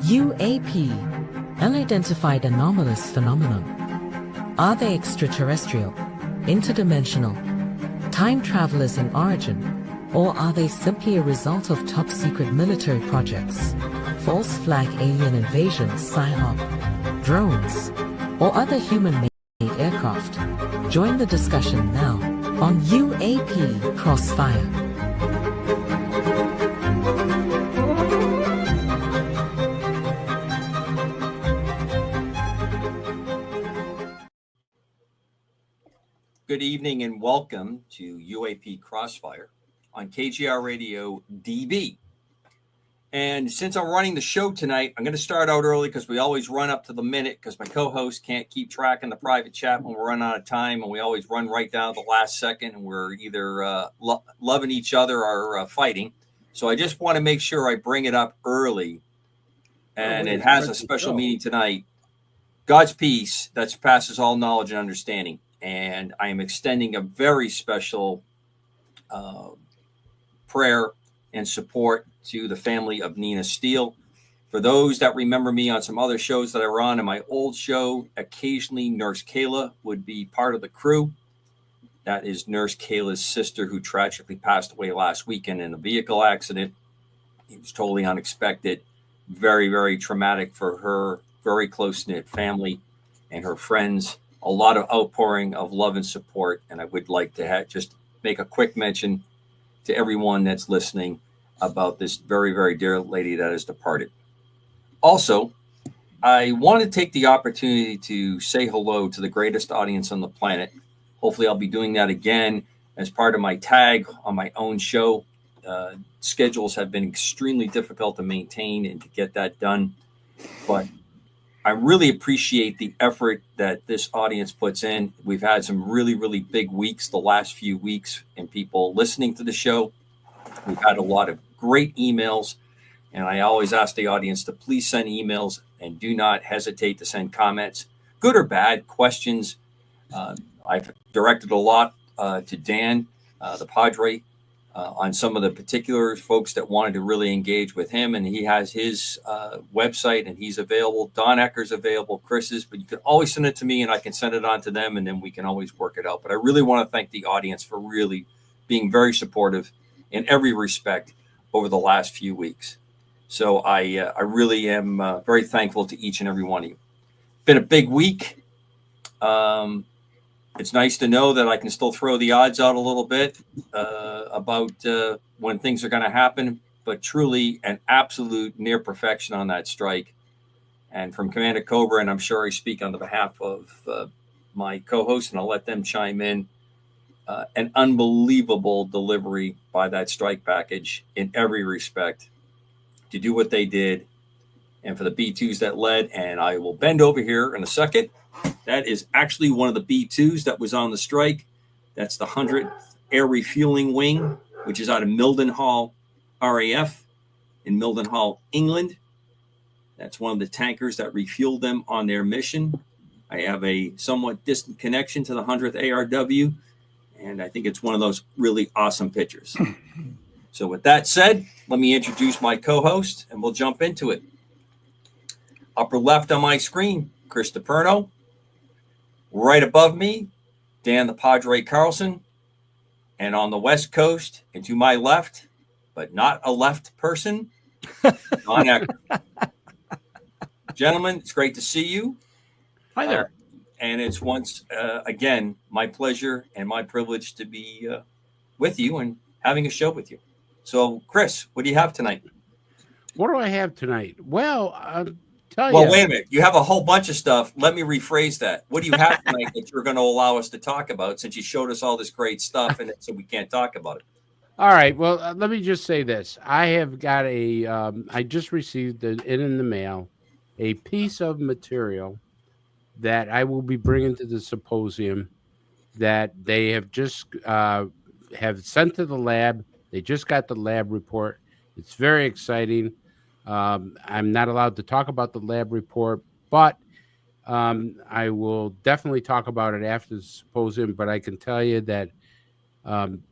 UAP, unidentified anomalous phenomenon. Are they extraterrestrial, interdimensional, time travelers in origin, or are they simply a result of top-secret military projects, false flag alien invasions, PSYOP, drones, or other human-made aircraft? Join the discussion now on UAP Crossfire. Good evening and welcome to UAP Crossfire on KGR Radio DB. And since I'm running the show tonight, I'm going to start out early because we always run up to the minute because my co-host can't keep track in the private chat when we run out of time, and we always run right down to the last second, and we're either loving each other or fighting. So I just want to make sure I bring it up early, and it has a special meaning tonight. God's peace that surpasses all knowledge and understanding. And I am extending a very special prayer and support to the family of Nina Steele. For those that remember me on some other shows that I were on in my old show, occasionally Nurse Kayla would be part of the crew. That is Nurse Kayla's sister, who tragically passed away last weekend in a vehicle accident. It was totally unexpected, very, very traumatic for her very close-knit family and her friends. A lot of outpouring of love and support. And I would like to just make a quick mention to everyone that's listening about this very, very dear lady that has departed. Also, I want to take the opportunity to say hello to the greatest audience on the planet. Hopefully I'll be doing that again as part of my tag on my own show. Schedules have been extremely difficult to maintain and to get that done. But I really appreciate the effort that this audience puts in. We've had some really, really big weeks the last few weeks and people listening to the show. We've had a lot of great emails, and I always ask the audience to please send emails and do not hesitate to send comments, good or bad, questions. I've directed a lot to Dan, the Padre, on some of the particular folks that wanted to really engage with him. And he has his website and he's available. Don Ecker's available, Chris is, but you can always send it to me and I can send it on to them and then we can always work it out. But I really want to thank the audience for really being very supportive in every respect over the last few weeks. So I really am very thankful to each and every one of you. Been a big week. It's nice to know that I can still throw the odds out a little bit about when things are going to happen, but truly an absolute near perfection on that strike. And from Commander Cobra, and I'm sure I speak on the behalf of my co-host, and I'll let them chime in, an unbelievable delivery by that strike package in every respect to do what they did. And for the B-2s that led, and I will bend over here in a second. That is actually one of the B-2s that was on the strike. That's the 100th Air Refueling Wing, which is out of Mildenhall RAF in Mildenhall, England. That's one of the tankers that refueled them on their mission. I have a somewhat distant connection to the 100th ARW, and I think it's one of those really awesome pictures. So with that said, let me introduce my co-host, and we'll jump into it. Upper left on my screen, Chris DiPerno. Right above me, Dan the Padre Carlson. And on the West Coast, and to my left, but not a left person, Don Ecker. Gentlemen, it's great to see you. Hi there. And it's once again my pleasure and my privilege to be with you and having a show with you. So, Chris, what do you have tonight? What do I have tonight? Well, I'll Well, wait a minute. You have a whole bunch of stuff. Let me rephrase that. What do you have tonight that you're going to allow us to talk about, since you showed us all this great stuff and so we can't talk about it? All right. Well, let me just say this. I have got I just received in the mail a piece of material that I will be bringing to the symposium that they have just have sent to the lab. They just got the lab report. It's very exciting. I'm not allowed to talk about the lab report, but I will definitely talk about it after the symposium. But I can tell you that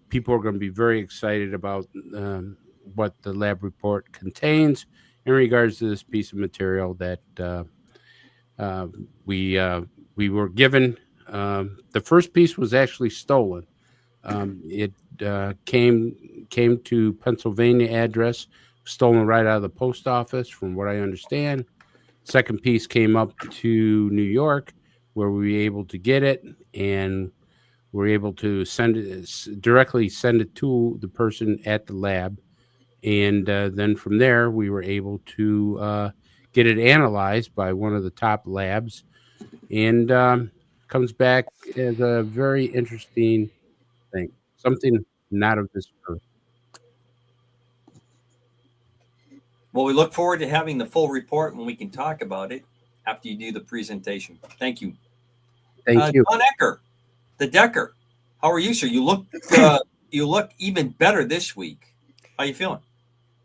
people are going to be very excited about what the lab report contains in regards to this piece of material that we were given. The first piece was actually stolen. It came to Pennsylvania address, stolen right out of the post office, from what I understand. Second piece came up to New York, where we were able to get it, and we're able to directly send it to the person at the lab. And then from there, we were able to get it analyzed by one of the top labs, and comes back as a very interesting thing, something not of this earth. Well, we look forward to having the full report when we can talk about it after you do the presentation. Thank you. Thank you. John Ecker, the Decker. How are you, sir? You look even better this week. How you feeling?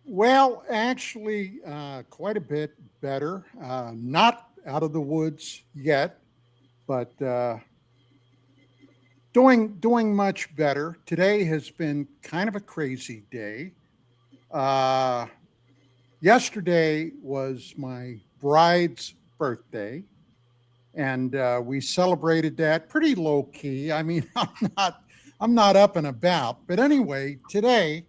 Well, actually, quite a bit better. Not out of the woods yet, but doing much better. Today has been kind of a crazy day. Yesterday was my bride's birthday, and we celebrated that pretty low key. I mean, I'm not up and about, but anyway, today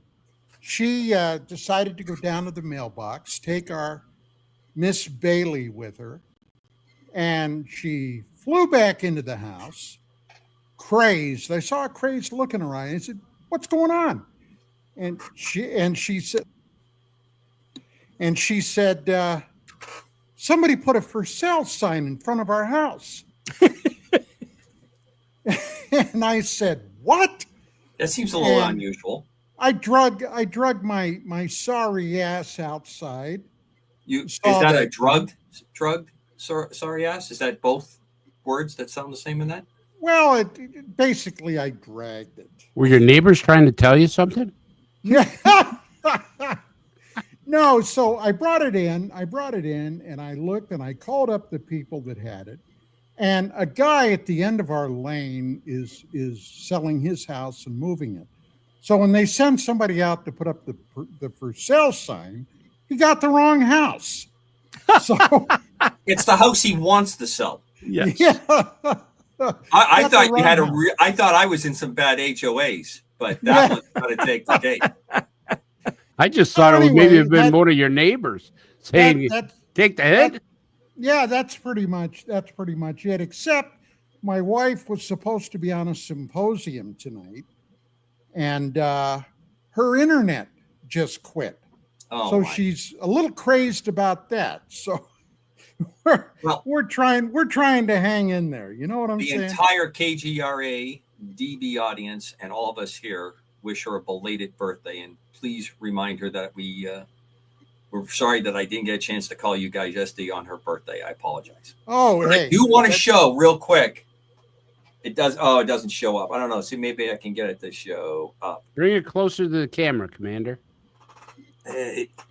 she decided to go down to the mailbox, take our Miss Bailey with her, and she flew back into the house, crazed. I saw a crazed look in her eye. I said, "What's going on?" And she said, "Somebody put a for sale sign in front of our house." And I said, "What?" That seems a little unusual. I drug my sorry ass outside. Is that a drugged sorry ass? Is that both words that sound the same in that? Well, basically I dragged it. Were your neighbors trying to tell you something? Yeah. No, so I brought it in, and I looked and I called up the people that had it. And a guy at the end of our lane is selling his house and moving it. So when they send somebody out to put up the for sale sign, he got the wrong house. So it's the house he wants to sell. Yes. Yeah. I thought you had I thought I was in some bad HOAs, but that one's got to take the cake. I just thought it would maybe have been one of your neighbors saying, "Take the hit." Yeah, that's pretty much it. Except my wife was supposed to be on a symposium tonight, and her internet just quit. So she's a little crazed about that. So we're trying to hang in there. You know what I'm saying? The entire KGRA DB audience and all of us here wish her a belated birthday, and please remind her that we're sorry that I didn't get a chance to call you guys yesterday on her birthday. I apologize. Oh, but hey, I do want to show real quick. It doesn't show up. I don't know. See, maybe I can get it to show up. Bring it closer to the camera, Commander.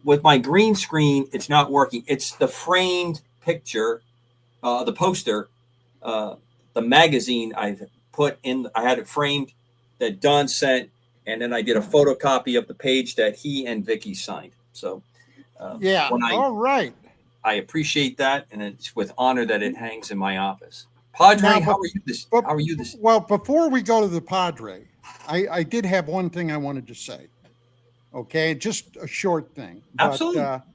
With my green screen, it's not working. It's the framed picture, the poster, the magazine I've put in. I had it framed that Don sent, and then I did a photocopy of the page that he and Vicky signed. So, all right. I appreciate that, and it's with honor that it hangs in my office. Padre, how are you this? Well, before we go to the Padre, I did have one thing I wanted to say. Okay, just a short thing. Absolutely. But,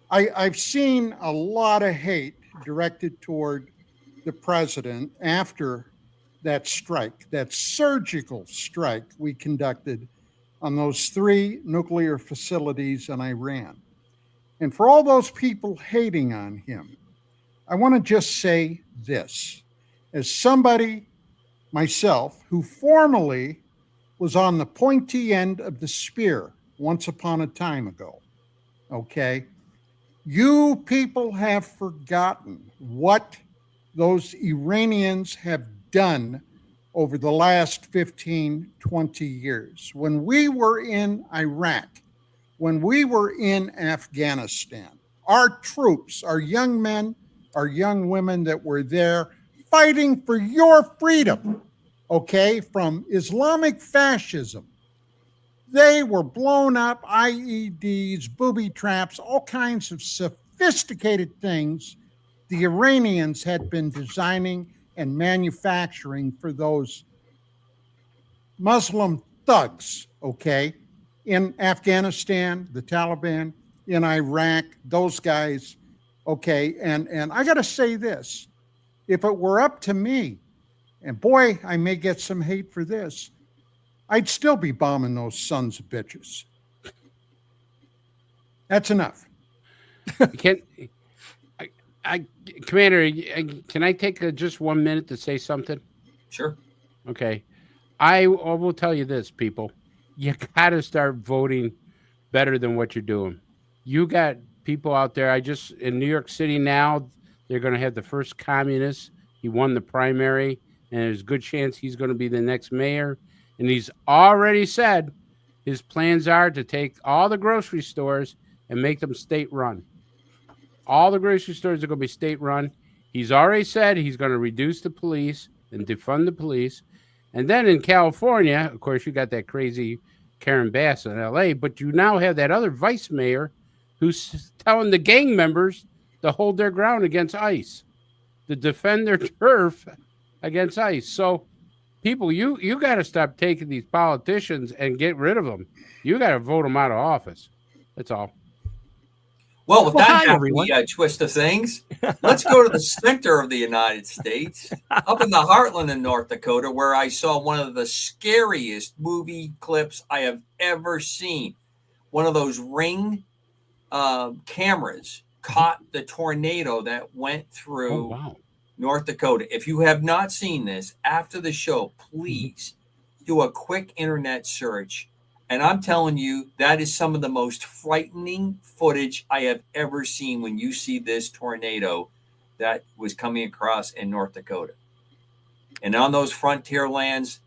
I've seen a lot of hate directed toward the president after that strike, that surgical strike we conducted on those 3 nuclear facilities in Iran. And for all those people hating on him, I want to just say this. As somebody, myself, who formerly was on the pointy end of the spear once upon a time ago, okay? You people have forgotten what those Iranians have done over the last 15, 20 years. When we were in Iraq, when we were in Afghanistan, our troops, our young men, our young women that were there fighting for your freedom, okay, from Islamic fascism, They were blown up, IEDs, booby traps, all kinds of sophisticated things the Iranians had been designing and manufacturing for those Muslim thugs, okay, in Afghanistan, the Taliban, in Iraq, those guys, okay. And I got to say this, if it were up to me, and boy, I may get some hate for this, I'd still be bombing those sons of bitches. That's enough. Commander, can I take just 1 minute to say something? Sure. Okay. I will tell you this, people. You got to start voting better than what you're doing. You got people out there. In New York City now, they're going to have the first communist. He won the primary, and there's a good chance he's going to be the next mayor. And he's already said his plans are to take all the grocery stores and make them state-run. All the grocery stores are going to be state-run. He's already said he's going to reduce the police and defund the police. And then in California, of course, you got that crazy Karen Bass in L.A., but you now have that other vice mayor who's telling the gang members to hold their ground against ICE, to defend their turf against ICE. So, people, you got to stop taking these politicians and get rid of them. You got to vote them out of office. That's all. Well, with that happy twist of things, let's go to the center of the United States, up in the heartland of North Dakota, where I saw one of the scariest movie clips I have ever seen. One of those Ring cameras caught the tornado that went through North Dakota. If you have not seen this, after the show, please do a quick internet search. And I'm telling you, that is some of the most frightening footage I have ever seen when you see this tornado that was coming across in North Dakota. And on those frontier lands,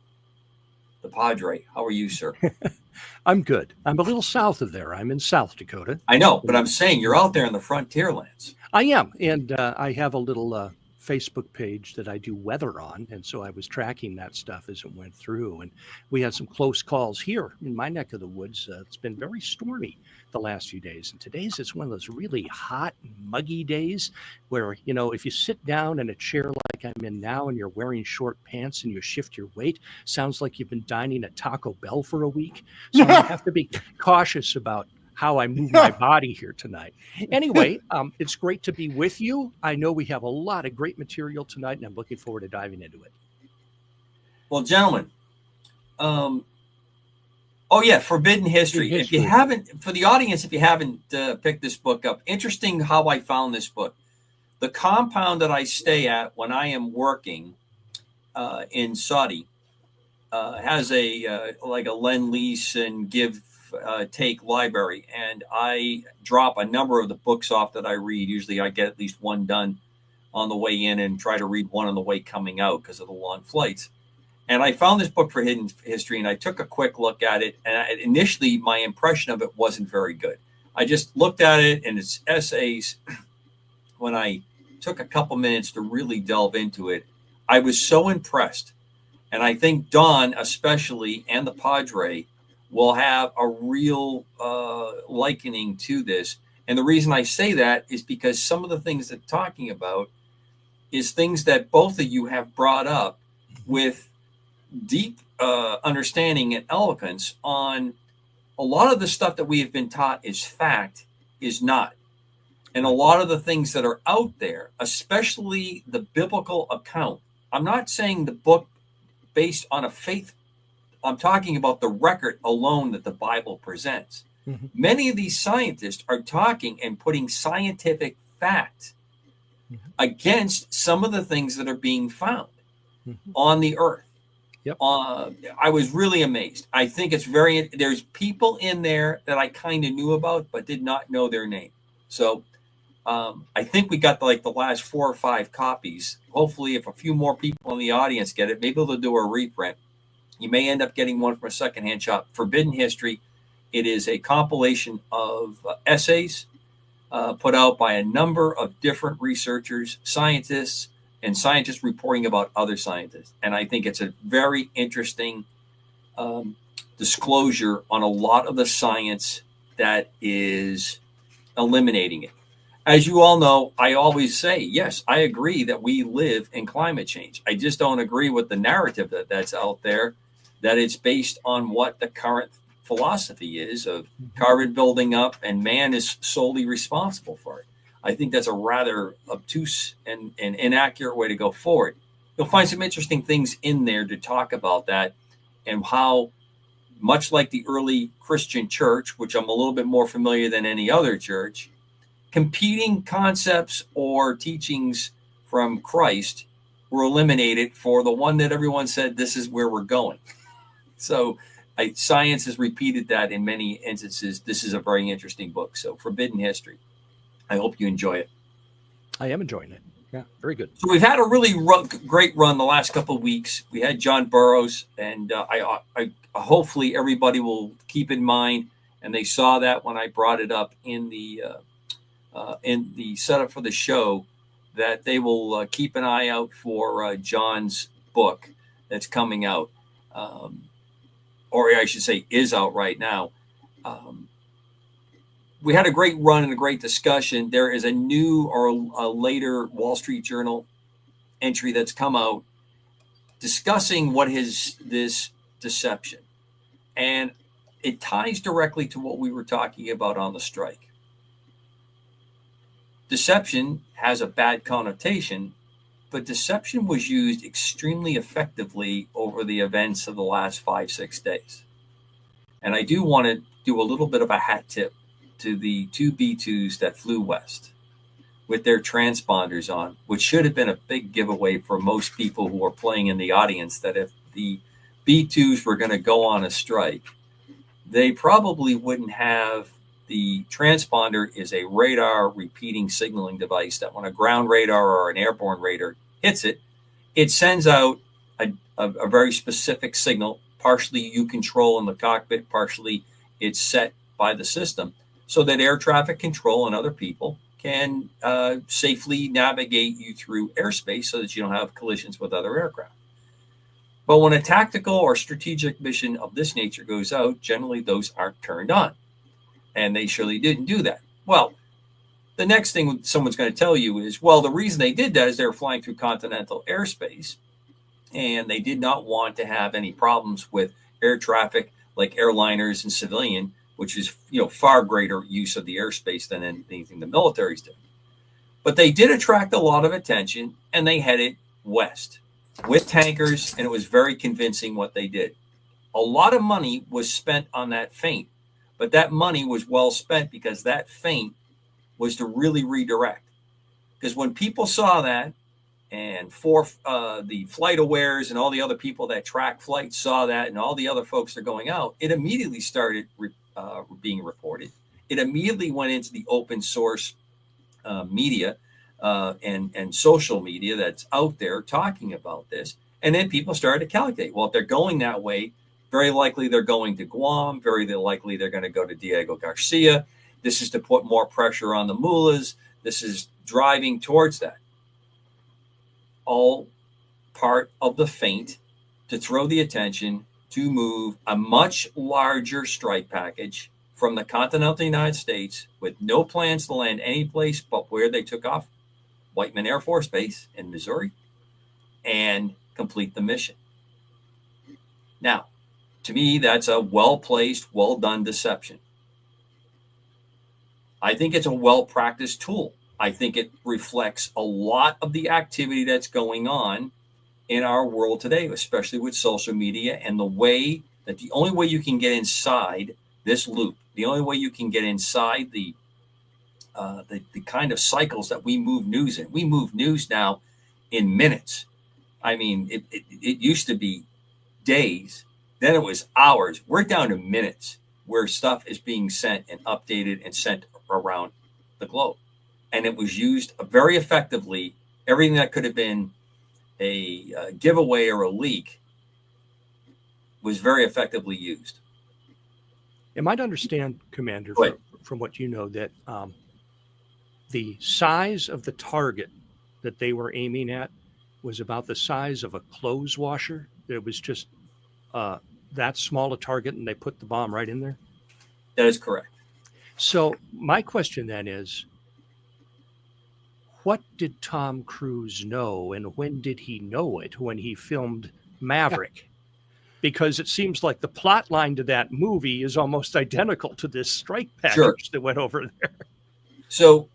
the Padre, how are you, sir? I'm good. I'm a little south of there. I'm in South Dakota. I know, but I'm saying you're out there in the frontier lands. I am. And I have a little Facebook page that I do weather on. And so I was tracking that stuff as it went through. And we had some close calls here in my neck of the woods. It's been very stormy the last few days. And today's it's one of those really hot, muggy days where, you know, if you sit down in a chair like I'm in now and you're wearing short pants and you shift your weight, sounds like you've been dining at Taco Bell for a week. So I have to be cautious about how I move my body here tonight. Anyway, it's great to be with you. I know we have a lot of great material tonight, and I'm looking forward to diving into it. Well, gentlemen, Forbidden History. If you haven't, for the audience, if you haven't picked this book up, interesting how I found this book. The compound that I stay at when I am working in Saudi has a like a lend-lease and take library, and I drop a number of the books off that I read. Usually I get at least one done on the way in and try to read one on the way coming out because of the long flights. And I found this book for Hidden History, and I took a quick look at it, and initially my impression of it wasn't very good. I just looked at it and its essays. When I took a couple minutes to really delve into it, I was so impressed. And I think Don especially and the Padre will have a real likening to this. And the reason I say that is because some of the things they're talking about is things that both of you have brought up with deep understanding and eloquence on a lot of the stuff that we have been taught is fact, is not. And a lot of the things that are out there, especially the biblical account, I'm not saying the book based on a faith, I'm talking about the record alone that the Bible presents. Mm-hmm. Many of these scientists are talking and putting scientific fact against some of the things that are being found on the earth. Yep. I was really amazed. I think it's there's people in there that I kind of knew about, but did not know their name. So I think we got the last 4 or 5 copies. Hopefully, if a few more people in the audience get it, maybe they'll do a reprint. You may end up getting one from a secondhand shop. Forbidden History. It is a compilation of essays put out by a number of different researchers, scientists, and scientists reporting about other scientists. And I think it's a very interesting disclosure on a lot of the science that is eliminating it. As you all know, I always say, yes, I agree that we live in climate change. I just don't agree with the narrative that's out there, that it's based on what the current philosophy is of carbon building up and man is solely responsible for it. I think that's a rather obtuse and inaccurate way to go forward. You'll find some interesting things in there to talk about that and how, much like the early Christian church, which I'm a little bit more familiar than any other church, competing concepts or teachings from Christ were eliminated for the one that everyone said, this is where we're going. So science has repeated that in many instances. This is a very interesting book. So Forbidden History. I hope you enjoy it. I am enjoying it. Yeah, very good. So we've had a really great run the last couple of weeks. We had John Burroughs, and I hopefully everybody will keep in mind, and they saw that when I brought it up in the setup for the show, that they will keep an eye out for John's book that's coming out, or I should say is out right now. We had a great run and a great discussion. There is a new or a later Wall Street Journal entry that's come out discussing what is this deception. And it ties directly to what we were talking about on the strike. Deception has a bad connotation, but deception was used extremely effectively over the events of the last 5-6 days. And I do want to do a little bit of a hat tip to the two B-2s that flew west with their transponders on, which should have been a big giveaway for most people who are playing in the audience, that if the B-2s were going to go on a strike, they probably wouldn't have. The transponder is a radar repeating signaling device that when a ground radar or an airborne radar hits it, it sends out a very specific signal. Partially you control in the cockpit, partially it's set by the system, so that air traffic control and other people can safely navigate you through airspace so that you don't have collisions with other aircraft. But when a tactical or strategic mission of this nature goes out, generally those aren't turned on. And they surely didn't do that. Well, the next thing someone's going to tell you is, well, the reason they did that is they were flying through continental airspace, and they did not want to have any problems with air traffic like airliners and civilian, which is far greater use of the airspace than anything the military's doing. But they did attract a lot of attention, and they headed west with tankers, and it was very convincing what they did. A lot of money was spent on that feint, but that money was well spent because that feint was to really redirect. Because when people saw that, and the FlightAwares and all the other people that track flights saw that, and all the other folks that are going out, it immediately started being reported. It immediately went into the open source media and social media that's out there talking about this. And then people started to calculate, well, if they're going that way, very likely they're going to Guam. Very likely they're going to go to Diego Garcia. This is to put more pressure on the mullahs. This is driving towards that. All part of the feint to throw the attention to move a much larger strike package from the continental United States with no plans to land any place but where they took off, Whiteman Air Force Base in Missouri, and complete the mission. Now, to me, that's a well-placed, well-done deception. I think it's a well-practiced tool. I think it reflects a lot of the activity that's going on in our world today, especially with social media, and the way that the only way you can get inside this loop, the only way you can get inside the kind of cycles that we move news in. We move news now in minutes. I mean, it used to be days, then it was hours. We're down to minutes where stuff is being sent and updated and sent around the globe. And it was used very effectively. Everything that could have been a giveaway or a leak was very effectively used. Am I to understand, Commander, from what you know, that the size of the target that they were aiming at was about the size of a clothes washer? It was just that small a target and they put the bomb right in there? That is correct. So my question then is, what did Tom Cruise know, and when did he know it when he filmed Maverick? Because it seems like the plot line to that movie is almost identical to this strike package that went over there. So,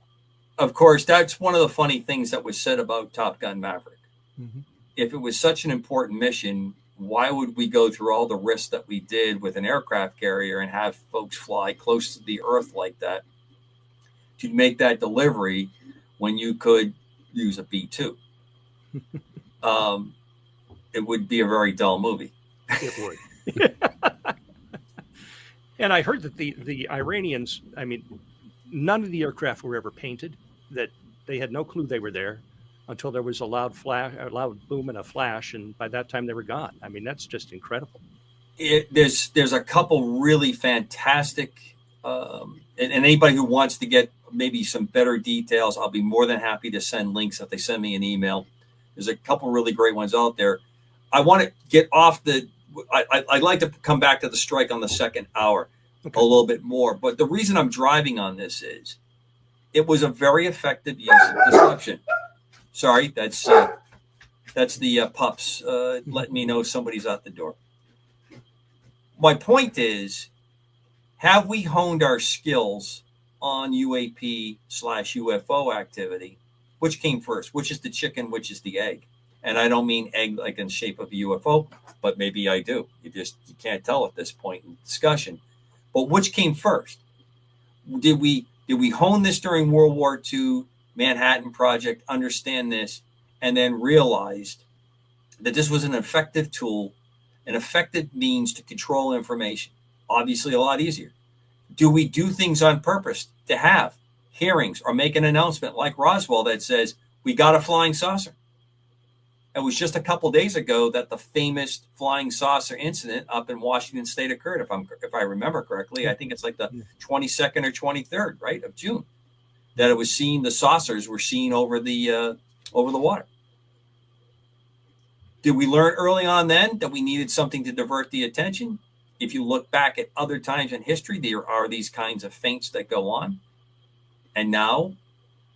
of course, that's one of the funny things that was said about Top Gun Maverick. Mm-hmm. If it was such an important mission, why would we go through all the risks that we did with an aircraft carrier and have folks fly close to the Earth like that to make that delivery when you could use a B-2? It would be a very dull movie. It would. And I heard that the Iranians, I mean, none of the aircraft were ever painted, that they had no clue they were there until there was a loud boom and a flash, and by that time they were gone. I mean, that's just incredible. There's a couple really fantastic, and anybody who wants to get maybe some better details, I'll be more than happy to send links if they send me an email. There's a couple really great ones out there. I want to get off I'd like to come back to the strike on the second hour a little bit more. But the reason I'm driving on this is it was a very effective use of deception. Sorry, that's the pups letting me know somebody's at the door. My point is, have we honed our skills on UAP/UFO activity? Which came first? Which is the chicken? Which is the egg? And I don't mean egg like in shape of a UFO, but maybe I do. You can't tell at this point in discussion. But which came first? Did we hone this during World War II, Manhattan Project, understand this, and then realized that this was an effective tool, an effective means to control information? Obviously, a lot easier. Do we do things on purpose to have hearings or make an announcement like Roswell that says, we got a flying saucer? It was just a couple days ago that the famous flying saucer incident up in Washington State occurred. If I remember correctly, I think it's like the 22nd or 23rd, right, of June, that it was seen. The saucers were seen over the water. Did we learn early on then that we needed something to divert the attention? If you look back at other times in history, there are these kinds of feints that go on. And now,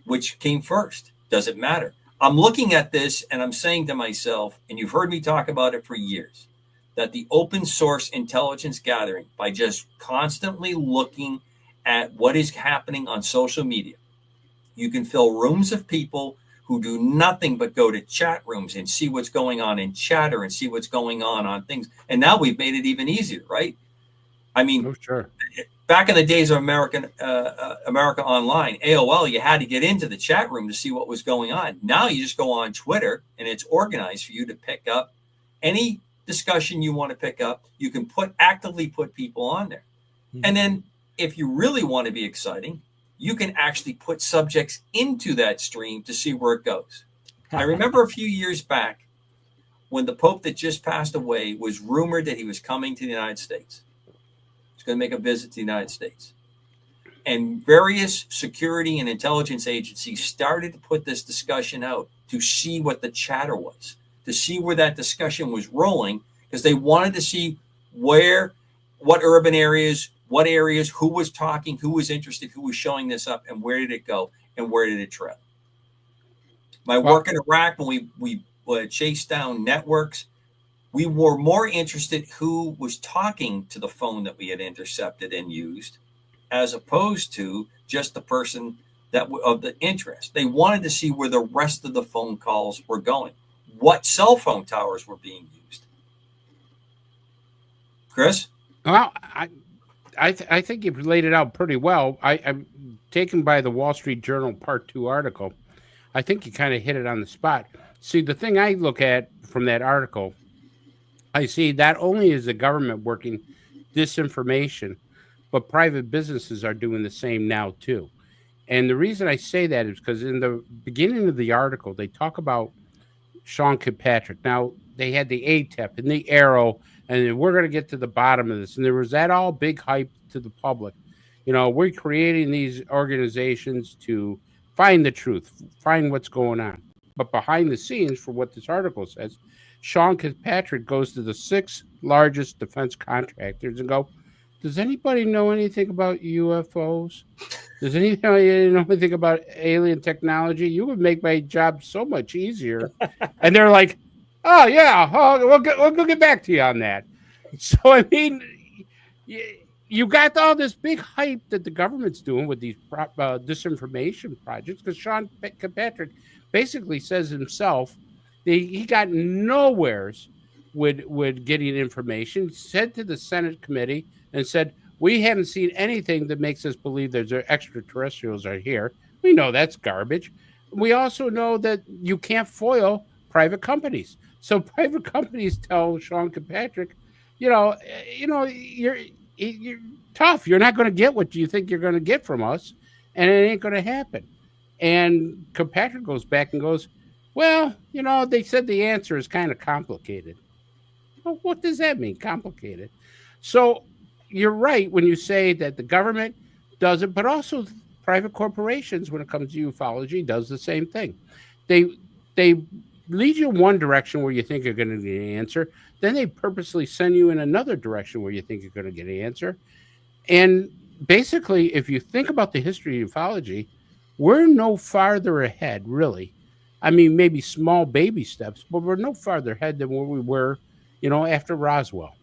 which came first? Does it matter? I'm looking at this and I'm saying to myself, and you've heard me talk about it for years, that the open source intelligence gathering, by just constantly looking at what is happening on social media, you can fill rooms of people who do nothing but go to chat rooms and see what's going on in chatter and see what's going on things. And now we've made it even easier, right? I mean, sure. Back in the days of America Online, AOL, you had to get into the chat room to see what was going on. Now you just go on Twitter and it's organized for you to pick up any discussion you want to pick up. You can actively put people on there. Mm-hmm. And then if you really want to be exciting, you can actually put subjects into that stream to see where it goes. I remember a few years back when the Pope that just passed away was rumored that he was coming to the United States. He's going to make a visit to the United States. And various security and intelligence agencies started to put this discussion out to see what the chatter was, to see where that discussion was rolling, because they wanted to see what urban areas, what areas, who was talking, who was interested, who was showing this up, and where did it go, and where did it travel. My work in Iraq, when we chased down networks, we were more interested who was talking to the phone that we had intercepted and used, as opposed to just the person of the interest. They wanted to see where the rest of the phone calls were going, what cell phone towers were being used. Chris? Well, I think you've laid it out pretty well. I'm taken by the Wall Street Journal Part 2 article. I think you kind of hit it on the spot. See, the thing I look at from that article, I see not only is the government working disinformation, but private businesses are doing the same now too. And the reason I say that is because in the beginning of the article, they talk about Sean Kilpatrick. Now, they had the ATEP and the Arrow, and we're going to get to the bottom of this. And there was that all big hype to the public. You know, we're creating these organizations to find the truth, find what's going on. But behind the scenes, for what this article says, Sean Kirkpatrick goes to the 6 largest defense contractors and go, does anybody know anything about UFOs? Does anybody know anything about alien technology? You would make my job so much easier. And they're like, oh, yeah, we'll go get back to you on that. So, I mean, you got all this big hype that the government's doing with these disinformation projects, because Sean Kirkpatrick basically says himself he got nowheres with getting information. Said to the Senate committee and said, we haven't seen anything that makes us believe there's extraterrestrials are here. We know that's garbage. We also know that you can't foil private companies. So private companies tell Sean Kirkpatrick, you're tough. You're not going to get what you think you're going to get from us, and it ain't going to happen. And Kirkpatrick goes back and goes, well, they said the answer is kind of complicated. Well, what does that mean, complicated? So you're right when you say that the government does it, but also private corporations, when it comes to ufology, does the same thing. They lead you in one direction where you think you're going to get an answer. Then they purposely send you in another direction where you think you're going to get an answer. And basically, if you think about the history of ufology, we're no farther ahead, really. I mean, maybe small baby steps, but we're no farther ahead than where we were, after Roswell.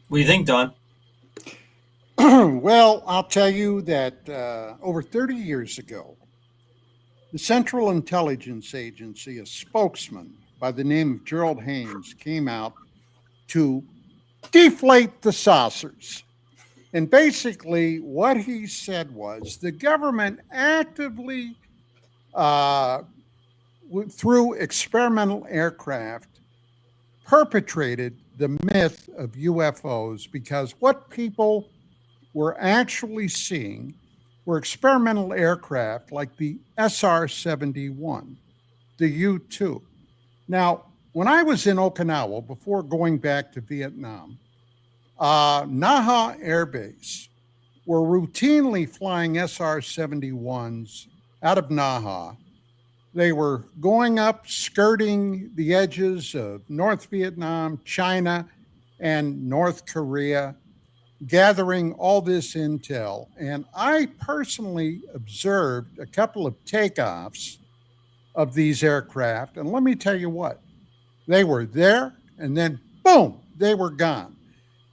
What do you think, Don? Well, I'll tell you that over 30 years ago, the Central Intelligence Agency, a spokesman by the name of Gerald Haynes, came out to deflate the saucers. And basically what he said was the government actively, through experimental aircraft, perpetrated the myth of UFOs, because what people were actually seeing were experimental aircraft like the SR-71, the U-2. Now, when I was in Okinawa, before going back to Vietnam, Naha Air Base were routinely flying SR-71s out of Naha. They were going up, skirting the edges of North Vietnam, China, and North Korea, gathering all this intel. And I personally observed a couple of takeoffs of these aircraft. And let me tell you what, they were there and then boom, they were gone.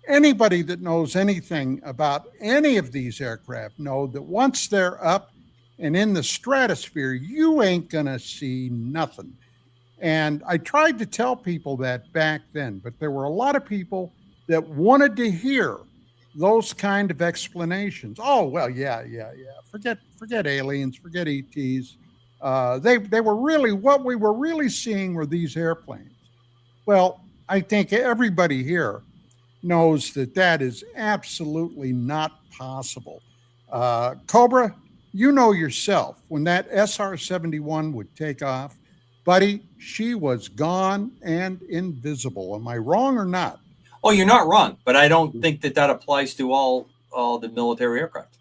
Anybody that knows anything about any of these aircraft know that once they're up and in the stratosphere, you ain't gonna see nothing. And I tried to tell people that back then, but there were a lot of people that wanted to hear those kind of explanations. Oh, well, yeah. Forget aliens, forget ETs. They were really, what we were really seeing were these airplanes. Well, I think everybody here knows that that is absolutely not possible. Cobra, you know yourself, when that SR-71 would take off, buddy, she was gone and invisible. Am I wrong or not? Oh, you're not wrong, but I don't think that applies to all the military aircraft.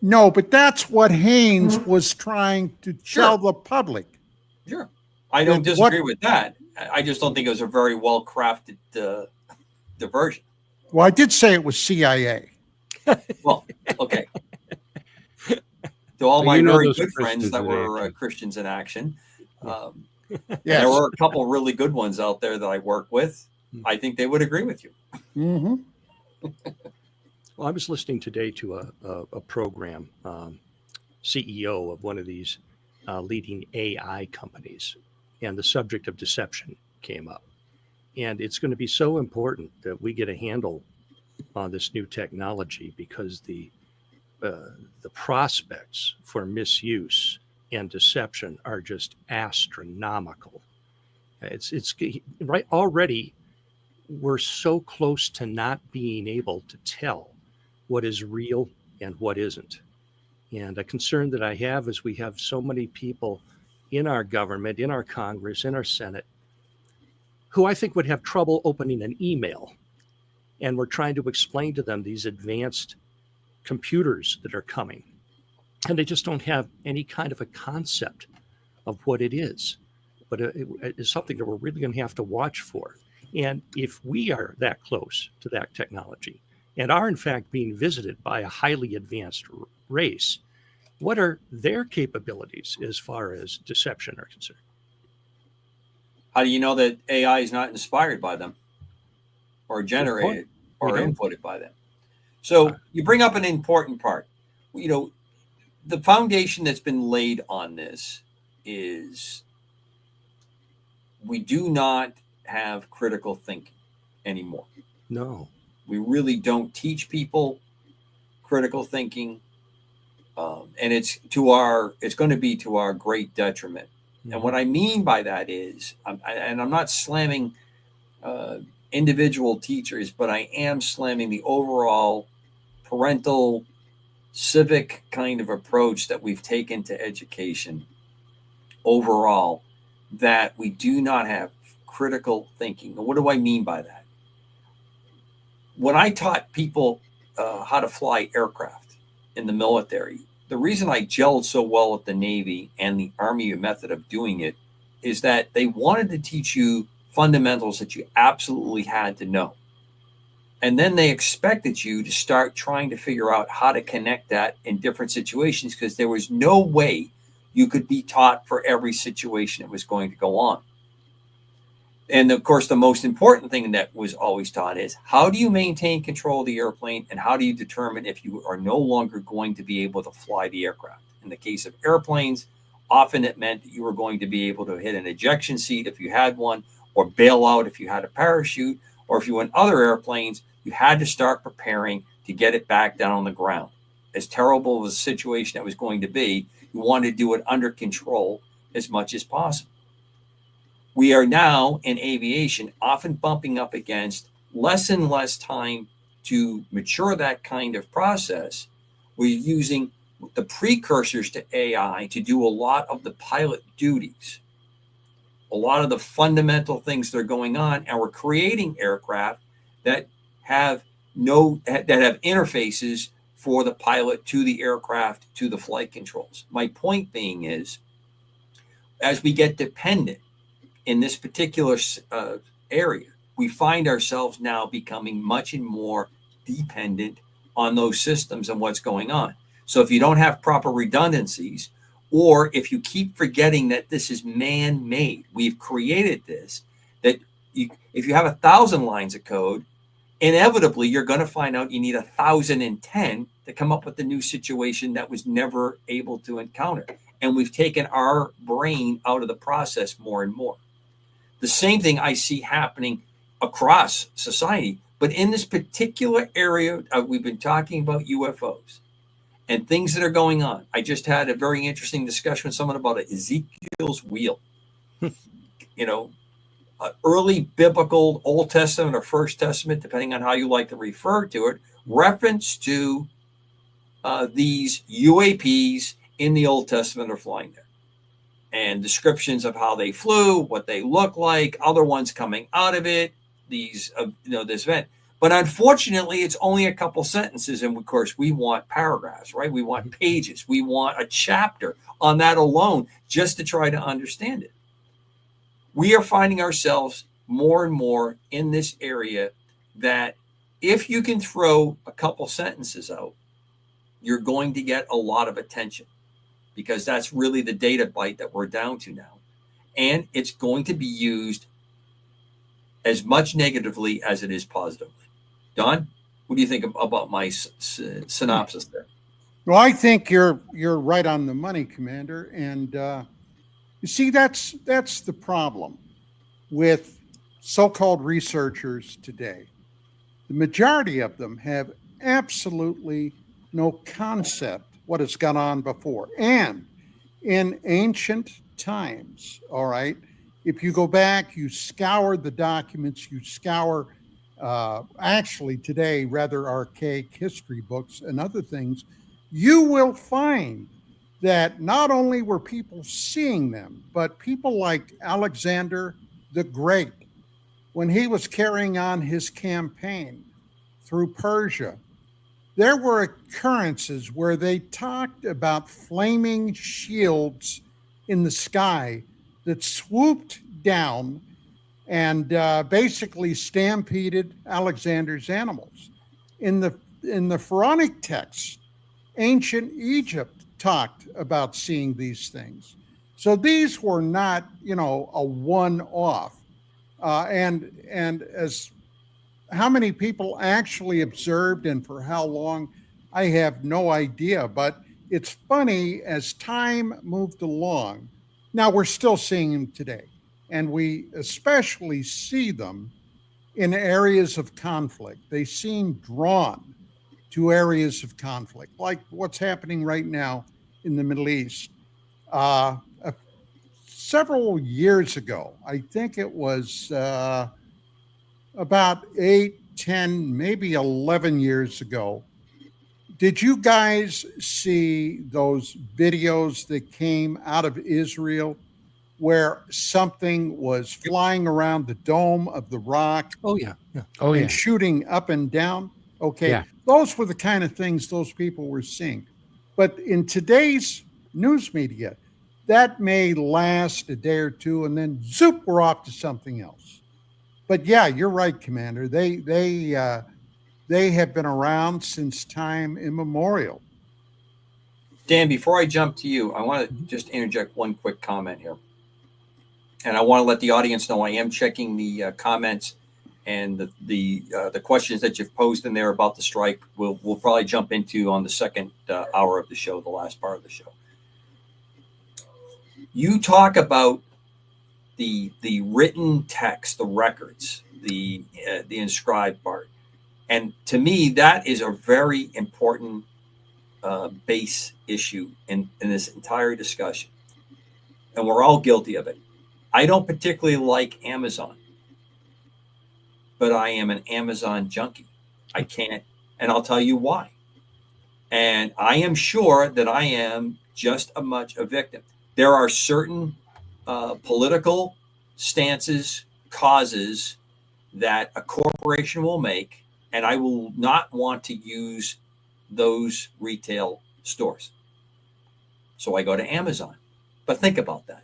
No, but that's what Haynes was trying to tell the public. Sure. I don't disagree with that. I just don't think it was a very well-crafted diversion. Well, I did say it was CIA. Well, okay. To all my very good friends that were Christians in action, there were a couple really good ones out there that I work with. I think they would agree with you. Mm-hmm. Well, I was listening today to a program, CEO of one of these leading AI companies, and the subject of deception came up. And it's going to be so important that we get a handle on this new technology, because the prospects for misuse and deception are just astronomical. It's right already. We're so close to not being able to tell what is real and what isn't. And a concern that I have is we have so many people in our government, in our Congress, in our Senate, who I think would have trouble opening an email. And we're trying to explain to them these advanced computers that are coming. And they just don't have any kind of a concept of what it is. but it's something that we're really going to have to watch for. And if we are that close to that technology and are in fact being visited by a highly advanced race, what are their capabilities as far as deception are concerned? How do you know that AI is not inspired by them or generated or inputted by them? So you bring up an important part. You know, the foundation that's been laid on this is we do not have critical thinking anymore. No. We really don't teach people critical thinking. And it's going to be to our great detriment. Mm-hmm. And what I mean by that is, I'm not slamming individual teachers, but I am slamming the overall parental civic kind of approach that we've taken to education overall, that we do not have critical thinking. What do I mean by that? When I taught people how to fly aircraft in the military, the reason I gelled so well with the Navy and the Army method of doing it is that they wanted to teach you fundamentals that you absolutely had to know. And then they expected you to start trying to figure out how to connect that in different situations, because there was no way you could be taught for every situation that was going to go on. And of course, the most important thing that was always taught is, how do you maintain control of the airplane, and how do you determine if you are no longer going to be able to fly the aircraft? In the case of airplanes, often it meant that you were going to be able to hit an ejection seat if you had one, or bail out if you had a parachute, or if you were in other airplanes, you had to start preparing to get it back down on the ground. As terrible of a situation that was going to be, you wanted to do it under control as much as possible. We are now in aviation often bumping up against less and less time to mature that kind of process. We're using the precursors to AI to do a lot of the pilot duties, a lot of the fundamental things that are going on, and we're creating aircraft that have interfaces for the pilot to the aircraft, to the flight controls. My point being is, as we get dependent in this particular area, we find ourselves now becoming much and more dependent on those systems and what's going on. So if you don't have proper redundancies, or if you keep forgetting that this is man-made, we've created this, that if you have 1,000 lines of code, inevitably you're going to find out you need 1,010 to come up with the new situation that was never able to encounter. And we've taken our brain out of the process more and more. The same thing I see happening across society, but in this particular area, we've been talking about UFOs and things that are going on. I just had a very interesting discussion with someone about Ezekiel's wheel. Early biblical Old Testament or First Testament, depending on how you like to refer to it, reference to these UAPs in the Old Testament are flying there, and descriptions of how they flew, what they look like, other ones coming out of it, this event. But unfortunately, it's only a couple sentences. And of course, we want paragraphs, right? We want pages. We want a chapter on that alone just to try to understand it. We are finding ourselves more and more in this area that if you can throw a couple sentences out, you're going to get a lot of attention, because that's really the data byte that we're down to now. And it's going to be used as much negatively as it is positively. Don, what do you think about my synopsis there? Well, I think you're right on the money, Commander. And you see, that's the problem with so-called researchers today. The majority of them have absolutely no concept what has gone on before. And in ancient times, all right, if you go back, you scour the documents, you scour actually today rather archaic history books and other things, you will find that not only were people seeing them, but people like Alexander the Great, when he was carrying on his campaign through Persia, there were occurrences where they talked about flaming shields in the sky that swooped down and basically stampeded Alexander's animals. In the Pharaonic texts, ancient Egypt talked about seeing these things. So these were not, a one-off. And as how many people actually observed and for how long, I have no idea. But it's funny, as time moved along, now we're still seeing them today. And we especially see them in areas of conflict. They seem drawn to areas of conflict, like what's happening right now in the Middle East. Uh, uh, Several years ago, I think it was about 8, 10, maybe 11 years ago. Did you guys see those videos that came out of Israel where something was flying around the dome of the rock Oh yeah, yeah. Oh and yeah. shooting up and down? Okay, Yeah. those were the kind of things those people were seeing. But in today's news media, that may last a day or two, and then zoop, we're off to something else. But yeah, you're right, Commander. They have been around since time immemorial. Dan, before I jump to you, I want to just interject one quick comment here. And I want to let the audience know I am checking the comments and the questions that you've posed in there about the strike. We'll probably jump into on the second hour of the show, the last part of the show. You talk about the written text, the records, the inscribed part, and to me that is a very important base issue in this entire discussion, and we're all guilty of it. I don't particularly like Amazon, but I am an Amazon junkie. I can't, and I'll tell you why. And I am sure that I am just as much a victim. There are certain political stances, causes that a corporation will make, and I will not want to use those retail stores. So I go to Amazon. But think about that.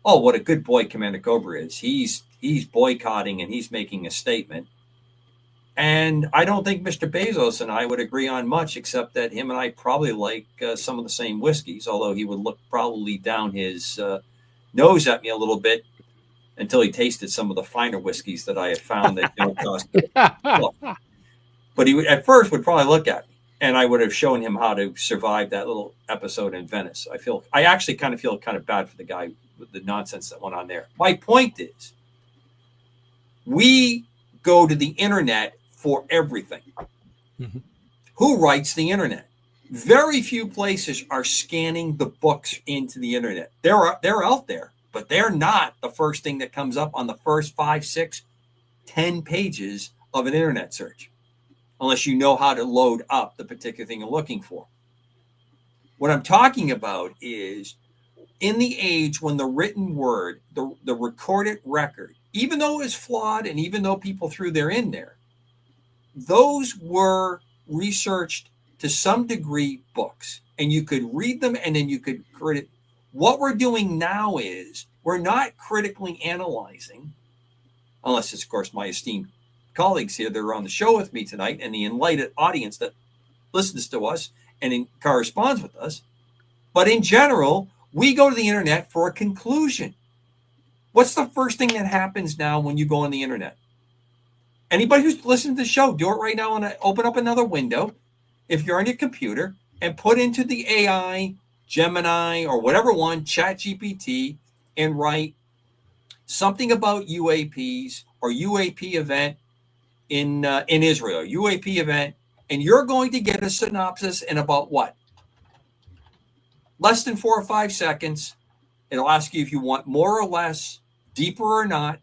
Oh, what a good boy Commander Cobra is. He's boycotting and he's making a statement. And I don't think Mr. Bezos and I would agree on much, except that him and I probably like some of the same whiskeys, although he would look probably down his nose at me a little bit until he tasted some of the finer whiskeys that I have found that don't cost. But he would, at first, would probably look at me, and I would have shown him how to survive that little episode in Venice. I actually kind of feel kind of bad for the guy with the nonsense that went on there. My point is, we go to the internet for everything. Mhm. Who writes the internet? Very few places are scanning the books into the internet. They're out there, but they're not the first thing that comes up on the first 5, 6, 10 pages of an internet search, unless you know how to load up the particular thing you're looking for. What I'm talking about is in the age when the written word, the recorded record, even though it was flawed and even though people threw their in there, those were researched to some degree books, and you could read them and then you could critic. What we're doing now is we're not critically analyzing, unless it's, of course, my esteemed colleagues here that are on the show with me tonight and the enlightened audience that listens to us and corresponds with us. But in general, we go to the internet for a conclusion. What's the first thing that happens now when you go on the internet? Anybody who's listening to the show, do it right now and open up another window if you're on your computer and put into the AI, Gemini, or whatever one, ChatGPT, and write something about UAPs or UAP event in Israel, UAP event, and you're going to get a synopsis in about what? Less than 4 or 5 seconds. It'll ask you if you want more or less, deeper or not,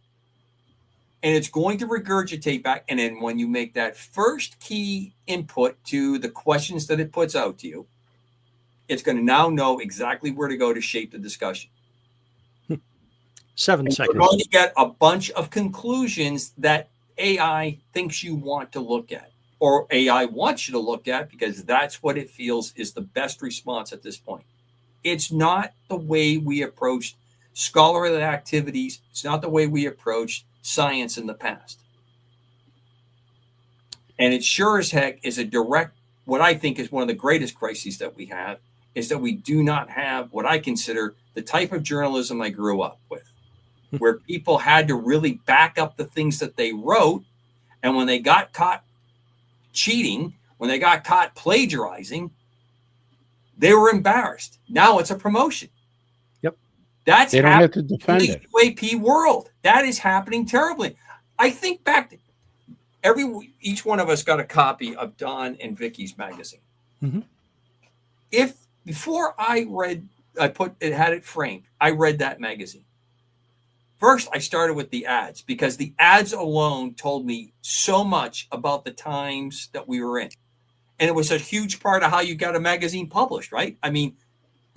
and it's going to regurgitate back. And then when you make that first key input to the questions that it puts out to you, it's going to now know exactly where to go to shape the discussion. 7 and seconds. You're going to get a bunch of conclusions that AI thinks you want to look at, or AI wants you to look at, because that's what it feels is the best response at this point. It's not the way we approached scholarly activities. It's not the way we approached science in the past. And it sure as heck is a direct, what I think is one of the greatest crises that we have, is that we do not have what I consider the type of journalism I grew up with, where people had to really back up the things that they wrote. And when they got caught cheating, when they got caught plagiarizing, they were embarrassed. Now it's a promotion. Yep. They don't have to defend it. In the UAP world, that is happening terribly. I think back to each one of us got a copy of Don and Vicky's magazine. Mm-hmm. If before I had it framed, I read that magazine. First, I started with the ads, because the ads alone told me so much about the times that we were in. And it was a huge part of how you got a magazine published, right? I mean,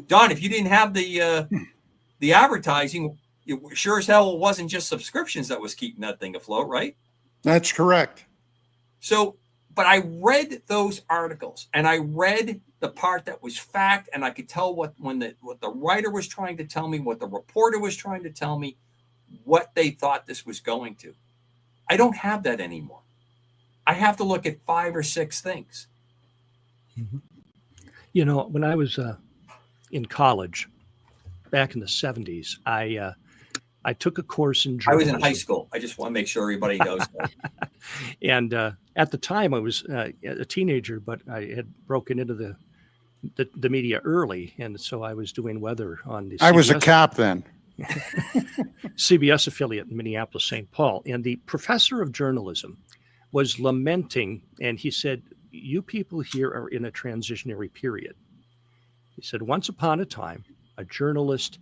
Don, if you didn't have the advertising, it sure as hell wasn't just subscriptions that was keeping that thing afloat, right? That's correct. So, but I read those articles, and I read the part that was fact, and I could tell what the writer was trying to tell me, what the reporter was trying to tell me, what they thought this was going to. I don't have that anymore. I have to look at 5 or 6 things. Mm-hmm. You know, when I was in college back in the 70s, I took a course in journalism. I was in high school. I just want to make sure everybody knows that. And at the time, I was a teenager, but I had broken into the media early, and so I was doing weather on the. I was a cop then. CBS affiliate in Minneapolis, St. Paul, and the professor of journalism was lamenting, and he said, "You people here are in a transitionary period." He said, "Once upon a time, a journalist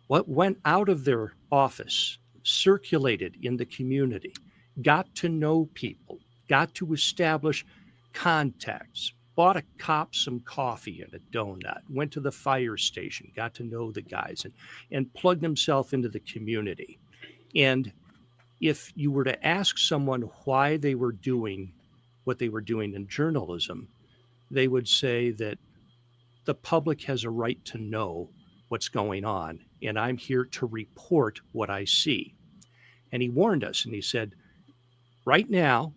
went out of their office, circulated in the community, got to know people, got to establish contacts, bought a cop some coffee and a donut, went to the fire station, got to know the guys, and plugged himself into the community. And if you were to ask someone why they were doing what they were doing in journalism, they would say that the public has a right to know what's going on, and I'm here to report what I see." And he warned us, and he said, right now,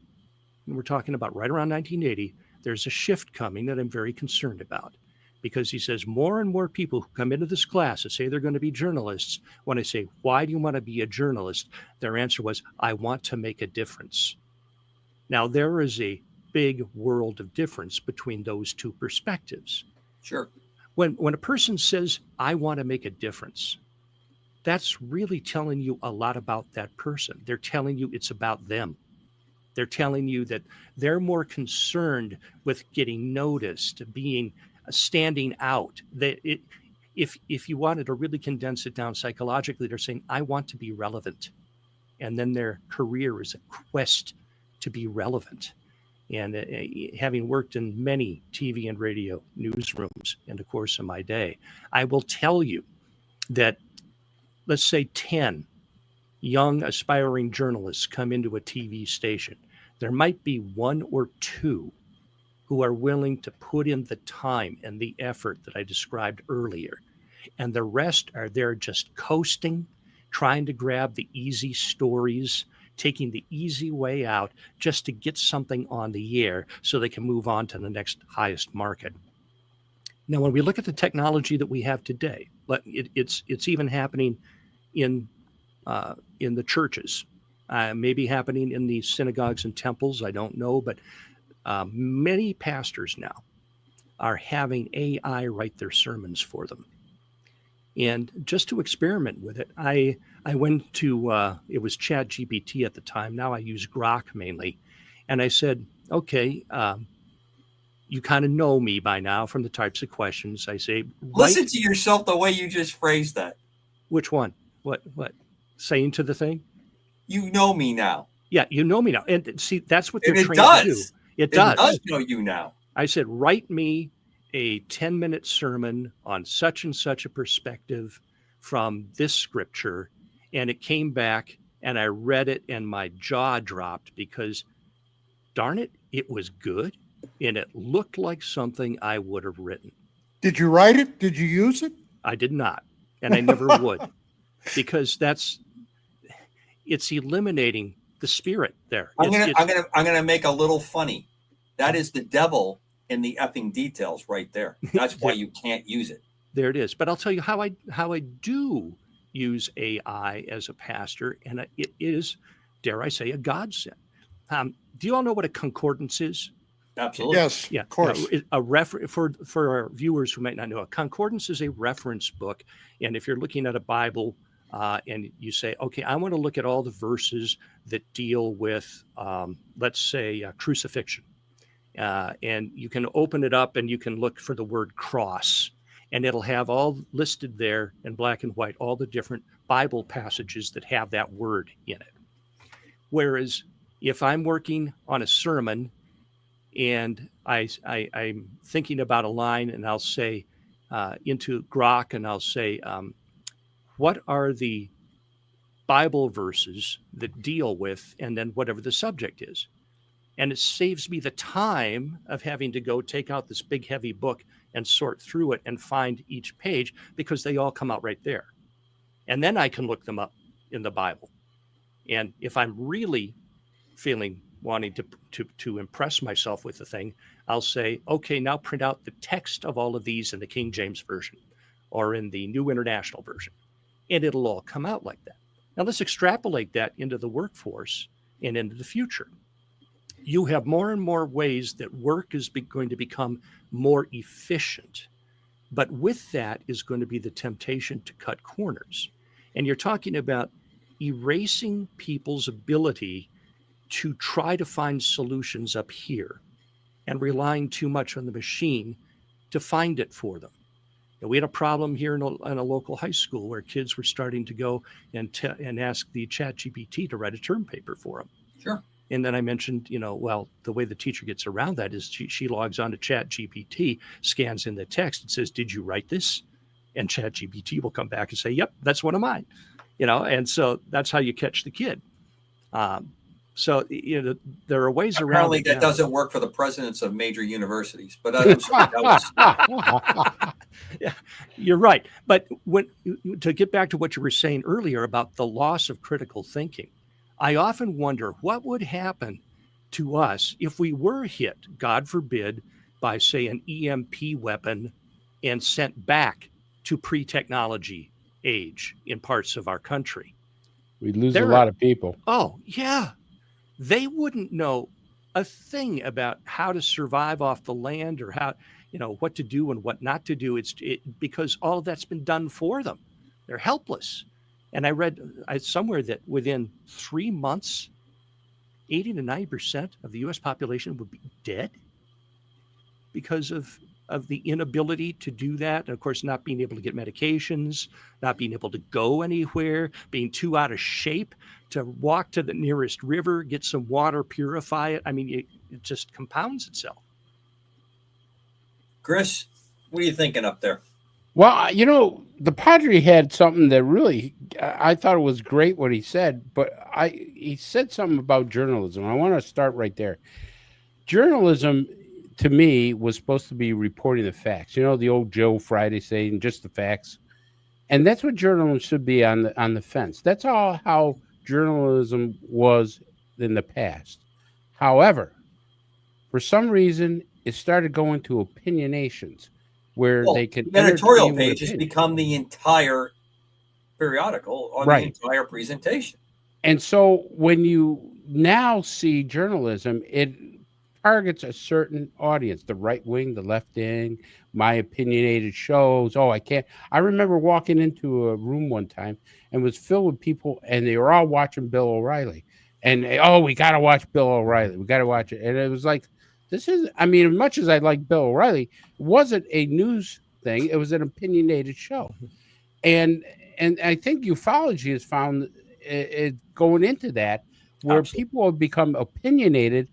and we're talking about right around 1980, there's a shift coming that I'm very concerned about, because he says more and more people who come into this class and say they're going to be journalists, when I say, "Why do you want to be a journalist?" their answer was, "I want to make a difference." Now, there is a big world of difference between those two perspectives. Sure. When a person says, "I want to make a difference," that's really telling you a lot about that person. They're telling you it's about them. They're telling you that they're more concerned with getting noticed, standing out. If you wanted to really condense it down psychologically, they're saying, "I want to be relevant." And then their career is a quest to be relevant. And having worked in many TV and radio newsrooms in the course of my day, I will tell you that, let's say 10 young aspiring journalists come into a TV station. There might be 1 or 2 who are willing to put in the time and the effort that I described earlier. And the rest are there just coasting, trying to grab the easy stories, taking the easy way out just to get something on the air so they can move on to the next highest market. Now, when we look at the technology that we have today, it's even happening in the churches, maybe happening in the synagogues and temples. I don't know, but many pastors now are having AI write their sermons for them. And just to experiment with it, I went to, it was ChatGPT at the time. Now I use Grok mainly. And I said, okay, you kind of know me by now from the types of questions I say. Listen to yourself the way you just phrased that. Which one? What? Saying to the thing? You know me now. Yeah, you know me now. And see, that's what they're trained to do. It does know you now. I said, write me a 10-minute sermon on such and such a perspective from this scripture. And it came back and I read it and my jaw dropped because, darn it, it was good. And it looked like something I would have written. Did you write it? Did you use it? I did not. And I never would. because it's eliminating the spirit there. I'm gonna make a little funny. That is the devil in the effing details right there. That's why you can't use it. There it is. But I'll tell you how I do use AI as a pastor, and it is, dare I say, a godsend. Do you all know what a concordance is? Absolutely. Yes, Yeah, of course. For our viewers who might not know, a concordance is a reference book, and if you're looking at a Bible and you say, okay, I want to look at all the verses that deal with, let's say, crucifixion, and you can open it up and you can look for the word cross, and it'll have all listed there in black and white, all the different Bible passages that have that word in it. Whereas if I'm working on a sermon and I'm thinking about a line, and I'll say into Grok, and I'll say, what are the Bible verses that deal with, and then whatever the subject is. And it saves me the time of having to go take out this big, heavy book and sort through it and find each page, because they all come out right there. And then I can look them up in the Bible. And if I'm really wanting to impress myself with the thing, I'll say, okay, now print out the text of all of these in the King James Version or in the New International Version. And it'll all come out like that. Now let's extrapolate that into the workforce and into the future. You have more and more ways that work is going to become more efficient. But with that is going to be the temptation to cut corners. And you're talking about erasing people's ability to try to find solutions up here and relying too much on the machine to find it for them. And we had a problem here in a local high school where kids were starting to go and ask the ChatGPT to write a term paper for them. Sure. And then I mentioned, well, the way the teacher gets around that is she logs on to ChatGPT, scans in the text and says, did you write this? And ChatGPT will come back and say, yep, that's one of mine. And so that's how you catch the kid. So, there are ways around. Apparently that doesn't work for the presidents of major universities, but I'm sorry, that was... Yeah, you're right. But to get back to what you were saying earlier about the loss of critical thinking, I often wonder what would happen to us if we were hit, God forbid, by, say, an EMP weapon and sent back to pre-technology age in parts of our country. We'd lose a lot of people. Oh, yeah. They wouldn't know a thing about how to survive off the land or how, what to do and what not to do. Because all of that's been done for them. They're helpless. And I read somewhere that within 3 months, 80 to 90% of the U.S. population would be dead because of the inability to do that. And of course, not being able to get medications, not being able to go anywhere, being too out of shape to walk to the nearest river, get some water, purify it. I mean, it just compounds itself. Chris, what are you thinking up there? Well, the Padre had something that really, I thought it was great what he said, but he said something about journalism. I want to start right there. Journalism, to me, was supposed to be reporting the facts. The old Joe Friday saying, just the facts. And that's what journalism should be on the fence. That's all how journalism was in the past. However, for some reason, it started going to opinionations where they can... The editorial page has become the entire periodical or the entire presentation. And so when you now see journalism, it targets a certain audience, the right wing, the left wing, my opinionated shows. I remember walking into a room one time and it was filled with people and they were all watching Bill O'Reilly. And we got to watch Bill O'Reilly. We got to watch it. And it was like, as much as I like Bill O'Reilly, it wasn't a news thing. It was an opinionated show. And I think ufology has found it going into that where people have become opinionated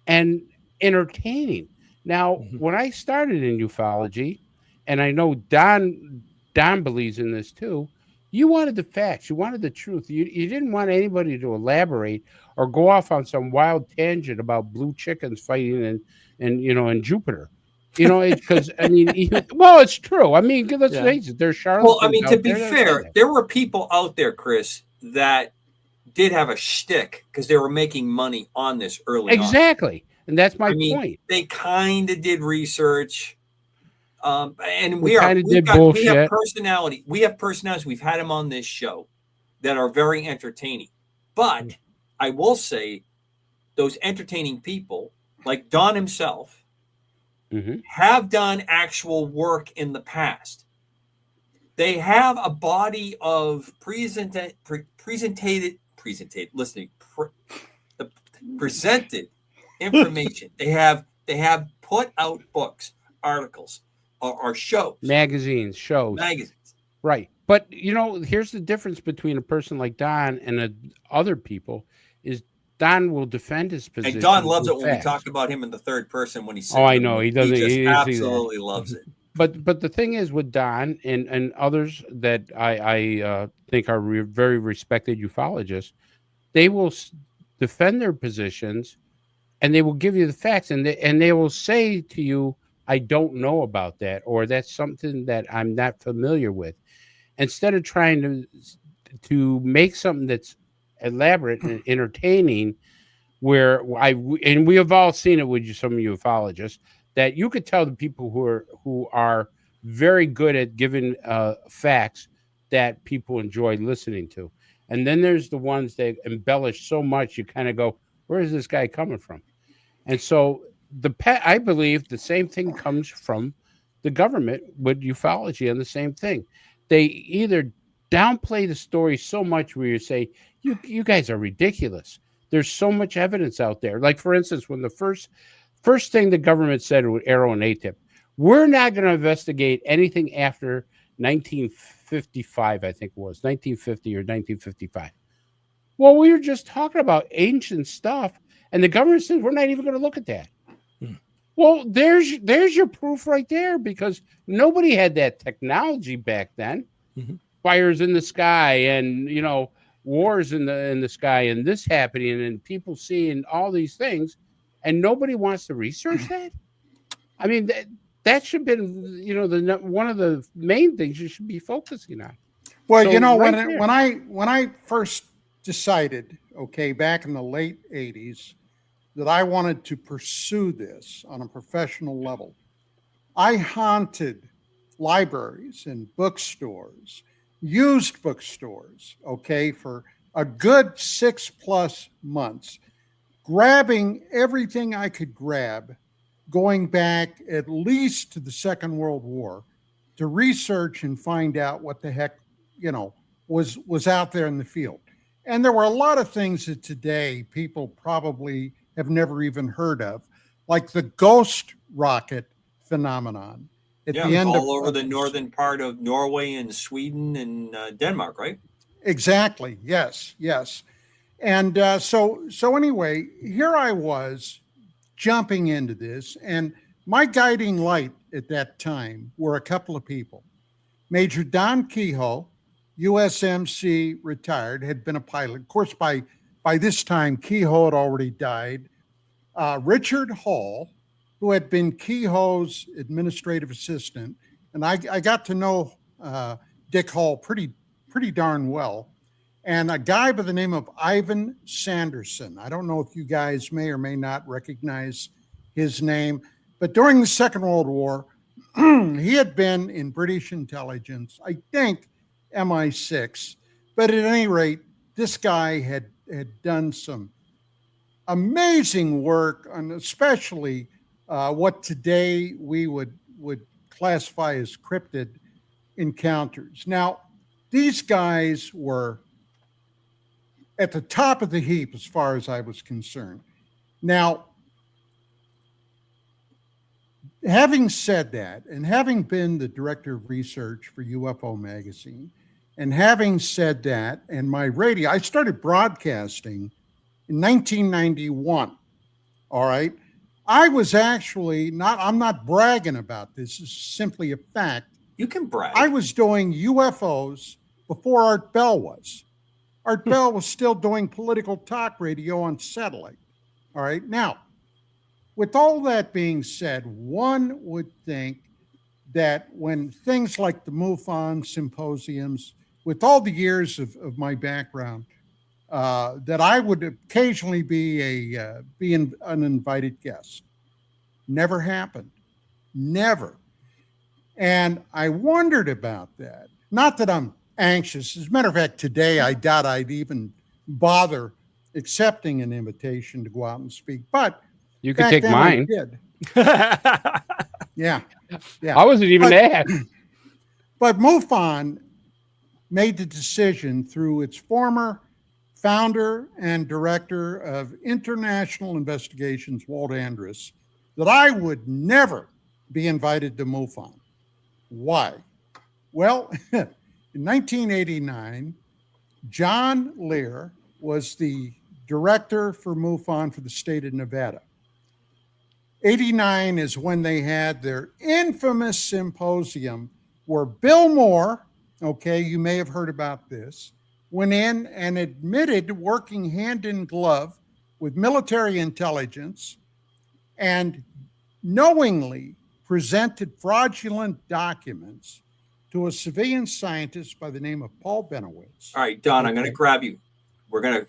and entertaining. Now, when I started in ufology, and I know Don believes in this too, you wanted the facts. You wanted the truth. You didn't want anybody to elaborate or go off on some wild tangent about blue chickens fighting in Jupiter. because I mean, well, it's true. I mean, let's face it. There's charlatans. Well, I mean, to out be there that say fair, that. there were people out there, Chris, that did have a shtick because they were making money on this early on. Exactly, and that's my I mean, point. they kind of did research, and We we did have bullshit. personality. We have personalities. We've had them on this show that are very entertaining. But I will say, those entertaining people, like Don himself, have done actual work in the past. They have a body of presented information. They have put out books, articles, or shows, Magazines, shows, right? But here's the difference between a person like Don and other people: is Don will defend his position. And Don loves it when we talk about him in the third person when he's. Oh, I know he doesn't. He just absolutely loves it. But the thing is with Don and others that I think are very respected ufologists, they will defend their positions, and they will give you the facts, and they will say to you, "I don't know about that," or "That's something that I'm not familiar with," instead of trying to make something that's elaborate and entertaining. Where we have all seen it with some ufologists, that you could tell the people who are very good at giving facts that people enjoy listening to, and then there's the ones that embellish so much you kind of go, where is this guy coming from? And so I believe the same thing comes from the government with ufology, and the same thing. They either downplay the story so much where you say, you guys are ridiculous. There's so much evidence out there. Like, for instance, when the first thing the government said with Arrow and ATIP, we're not going to investigate anything after 1955, I think it was 1950 or 1955. Well, we were just talking about ancient stuff, and the government says we're not even going to look at that. Well, there's your proof right there, because nobody had that technology back then. Fires in the sky, and wars in the sky, and this happening, and people seeing all these things, and nobody wants to research that. I mean, that should be one of the main things you should be focusing on. Well, so when I first decided, back in the late 80s, that I wanted to pursue this on a professional level, I haunted libraries and bookstores, used bookstores, for a good 6+ months, grabbing everything I could grab, going back at least to the Second World War to research and find out what the heck, was out there in the field. And there were a lot of things that today people probably have never even heard of, like the ghost rocket phenomenon. At the end all over the northern part of Norway and Sweden and Denmark, right? Exactly. Yes. And so anyway, here I was jumping into this, and my guiding light at that time were a couple of people. Major Don Kehoe, USMC retired, had been a pilot. Of course, by this time, Kehoe had already died. Richard Hall, who had been Kehoe's administrative assistant, and I got to know Dick Hall pretty darn well, and a guy by the name of Ivan Sanderson. I don't know if you guys may or may not recognize his name, but during the Second World War, he had been in British intelligence, I think MI6, but at any rate, this guy had done some amazing work on especially what today we would classify as cryptid encounters. Now, these guys were at the top of the heap as far as I was concerned. Now, having said that, and having been the director of research for UFO Magazine, and having said that, and my radio, I started broadcasting in 1991. All right. I was actually I'm not bragging about this. It's simply a fact. You can brag. I was doing UFOs before Art Bell was. Art Bell was still doing political talk radio on satellite. All right. Now, with all that being said, one would think that when things like the MUFON symposiums, with all the years of my background, that I would occasionally be an uninvited guest. Never happened. Never. And I wondered about that. Not that I'm anxious. As a matter of fact, today I doubt I'd even bother accepting an invitation to go out and speak. But You could back take then mine. I did. Yeah. I wasn't even asked. But MUFON made the decision through its former founder and director of international investigations, Walt Andrus, that I would never be invited to MUFON. Why? Well, in 1989, John Lear was the director for MUFON for the state of Nevada. 89 is when they had their infamous symposium where Bill Moore, okay, you may have heard about this, went in and admitted working hand in glove with military intelligence and knowingly presented fraudulent documents to a civilian scientist by the name of Paul Benowitz. All right, Don, I'm going to grab you. We're going to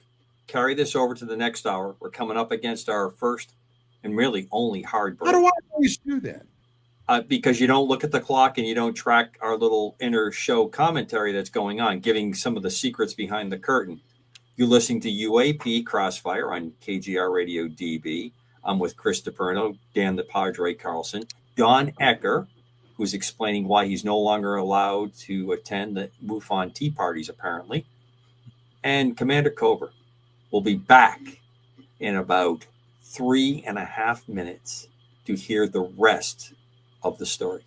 carry this over to the next hour. We're coming up against our first and really only hard break. How do I always do that? Because you don't look at the clock and you don't track our little inner show commentary that's going on, giving some of the secrets behind the curtain. You're listening to UAP Crossfire on KGR Radio DB. I'm with Chris DiPerno, Dan the Padre Carlson, Don Ecker, who's explaining why he's no longer allowed to attend the MUFON tea parties, apparently. And Commander Cobra will be back in about 3.5 minutes to hear the rest of the story.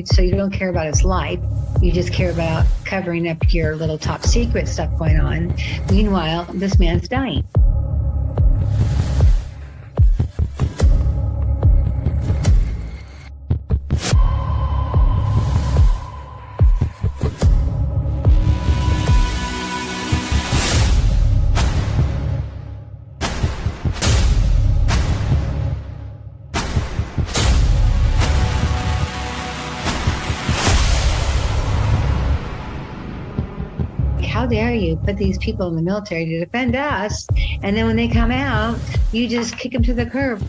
So you don't care about his life. You just care about covering up your little top secret stuff going on. Meanwhile, this man's dying. How dare you put these people in the military to defend us, and then when they come out, you just kick them to the curb.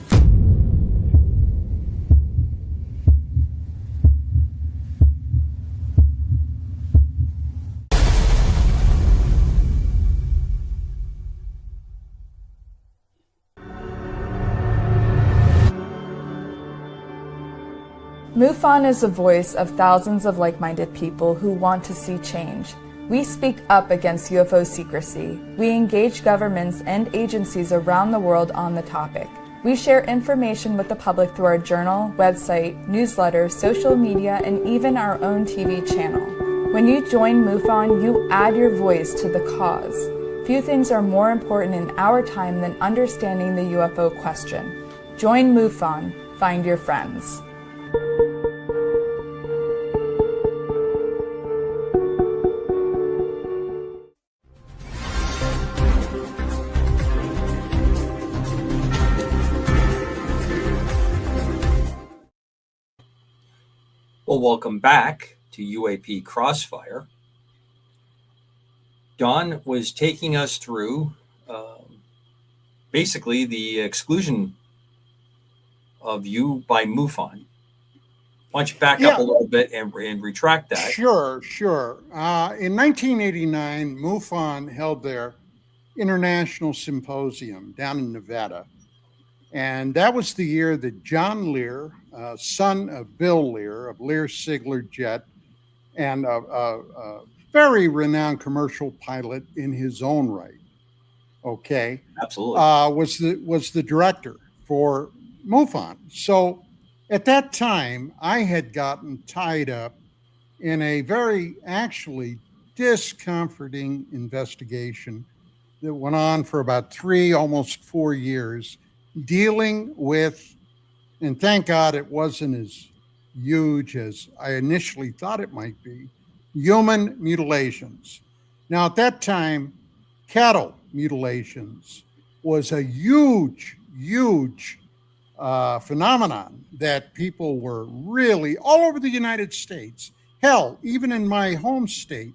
MUFON is the voice of thousands of like-minded people who want to see change. We speak up against UFO secrecy. We engage governments and agencies around the world on the topic. We share information with the public through our journal, website, newsletter, social media, and even our own TV channel. When you join MUFON, you add your voice to the cause. Few things are more important in our time than understanding the UFO question. Join MUFON. Find your friends. Well, welcome back to UAP Crossfire. Don was taking us through basically the exclusion of you by MUFON. Why don't you back up a little bit and retract that? Sure. In 1989, MUFON held their international symposium down in Nevada. And that was the year that John Lear, son of Bill Lear of Lear Sigler Jet, and a very renowned commercial pilot in his own right, okay, absolutely, was the director for MUFON. So at that time, I had gotten tied up in a very actually discomforting investigation that went on for about 3, almost 4 years, dealing with, and thank God it wasn't as huge as I initially thought it might be, human mutilations. Now, at that time, cattle mutilations was a huge phenomenon that people were really all over the United States, hell, even in my home state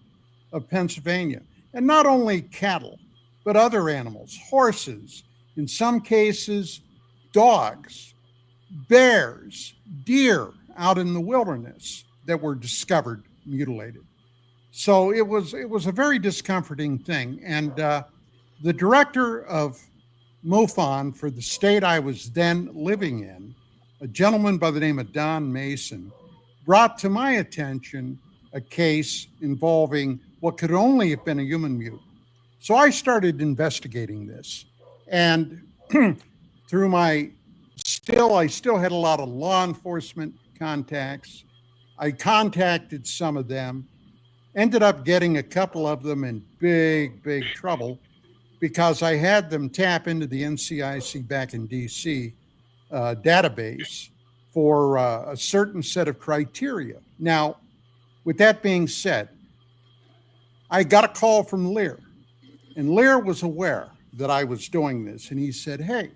of Pennsylvania. And not only cattle, but other animals, horses, in some cases, dogs, bears, deer out in the wilderness that were discovered mutilated. So it was a very discomforting thing. And the director of MUFON for the state I was then living in, a gentleman by the name of Don Mason, brought to my attention a case involving what could only have been a human mute. So I started investigating this, and through I still had a lot of law enforcement contacts. I contacted some of them, ended up getting a couple of them in big trouble because I had them tap into the NCIC back in DC database for a certain set of criteria. Now, with that being said, I got a call from Lear, and Lear was aware that I was doing this, and he said, hey,